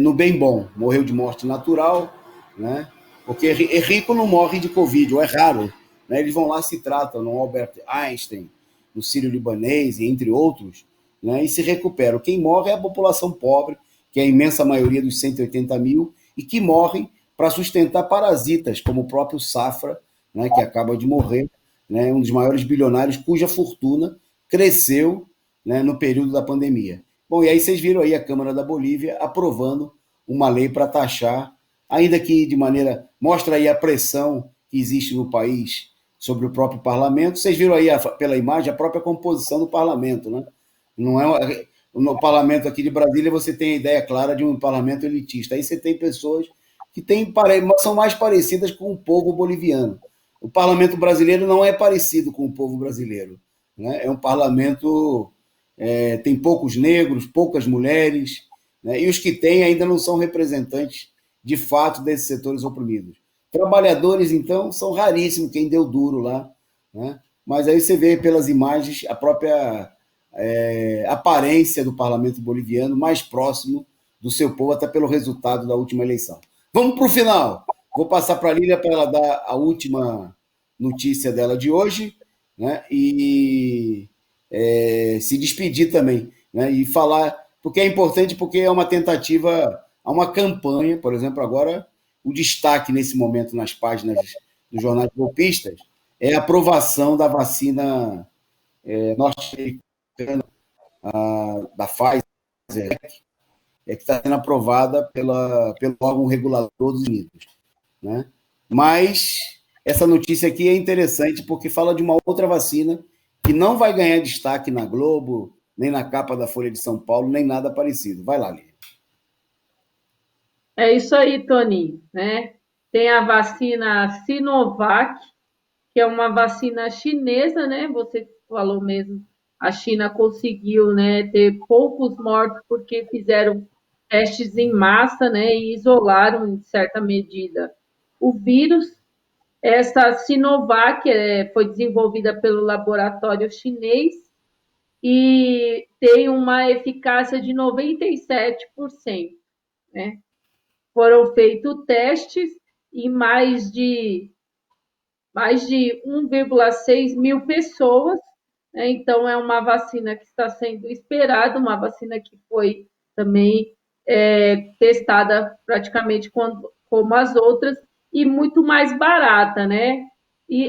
no bem bom. Morreu de morte natural, né? Porque rico não morre de Covid, ou é raro, né? Eles vão lá, se tratam no Albert Einstein, no Sírio-Libanês, entre outros, né? E se recuperam. Quem morre é a população pobre, que é a imensa maioria dos 180 mil, e que morrem para sustentar parasitas, como o próprio Safra, né, que acaba de morrer, né, um dos maiores bilionários cuja fortuna cresceu, né, no período da pandemia. Bom, e aí vocês viram aí a Câmara da Bolívia aprovando uma lei para taxar, ainda que de maneira... Mostra aí a pressão que existe no país sobre o próprio parlamento. Vocês viram aí, pela imagem, a própria composição do parlamento, né? Não é... No parlamento aqui de Brasília, você tem a ideia clara de um parlamento elitista. Aí você tem pessoas que são mais parecidas com o povo boliviano. O parlamento brasileiro não é parecido com o povo brasileiro, né? É um parlamento... tem poucos negros, poucas mulheres, né? E os que têm ainda não são representantes, de fato, desses setores oprimidos. Trabalhadores, então, são raríssimos quem deu duro lá, né? Mas aí você vê pelas imagens a própria... aparência do parlamento boliviano mais próximo do seu povo, até pelo resultado da última eleição. Vamos para o final. Vou passar para a Lília para ela dar a última notícia dela de hoje, né? E se despedir também, né? E falar, porque é importante, porque é uma tentativa, há uma campanha, por exemplo, agora o destaque nesse momento nas páginas dos jornais golpistas é a aprovação da vacina norte-americana, da Pfizer, que está sendo aprovada pelo órgão regulador dos Estados Unidos, né? Mas essa notícia aqui é interessante porque fala de uma outra vacina que não vai ganhar destaque na Globo, nem na capa da Folha de São Paulo, nem nada parecido. Vai lá, Lívia. É isso aí, Tony, né? Tem a vacina Sinovac, que é uma vacina chinesa, né? Você falou mesmo, a China conseguiu, né, ter poucos mortos porque fizeram testes em massa, né, e isolaram, em certa medida, o vírus. Essa Sinovac foi desenvolvida pelo laboratório chinês e tem uma eficácia de 97%, né? Foram feitos testes em mais de 1,6 mil pessoas, né? Então, é uma vacina que está sendo esperada, uma vacina que foi também testada praticamente como as outras, e muito mais barata, né? E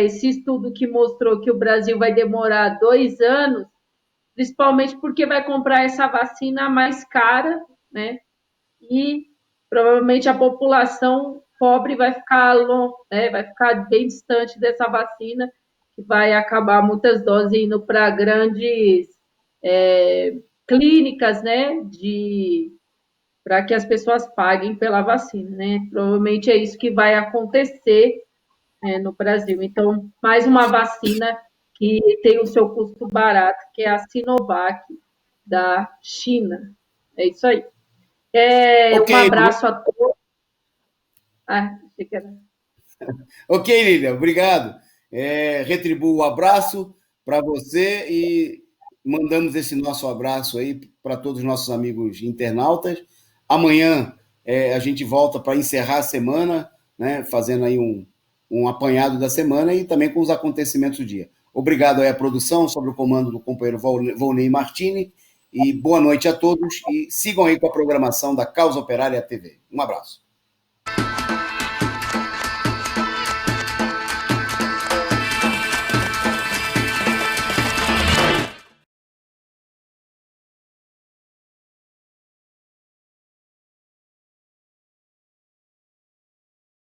esse estudo que mostrou que o Brasil vai demorar 2 anos, principalmente porque vai comprar essa vacina mais cara, né? E provavelmente a população pobre vai ficar bem distante dessa vacina, que vai acabar muitas doses indo para grandes clínicas, né, para que as pessoas paguem pela vacina, né? Provavelmente é isso que vai acontecer, né, no Brasil. Então, mais uma vacina que tem o seu custo barato, que é a Sinovac da China. É isso aí. Okay. Um abraço a todos. Achei que era... Ok, Lilian, obrigado. Retribuo o abraço para você e mandamos esse nosso abraço aí para todos os nossos amigos internautas. Amanhã a gente volta para encerrar a semana, né, fazendo aí um apanhado da semana e também com os acontecimentos do dia. Obrigado aí à produção, sob o comando do companheiro Volney Martini, e boa noite a todos e sigam aí com a programação da Causa Operária TV. Um abraço.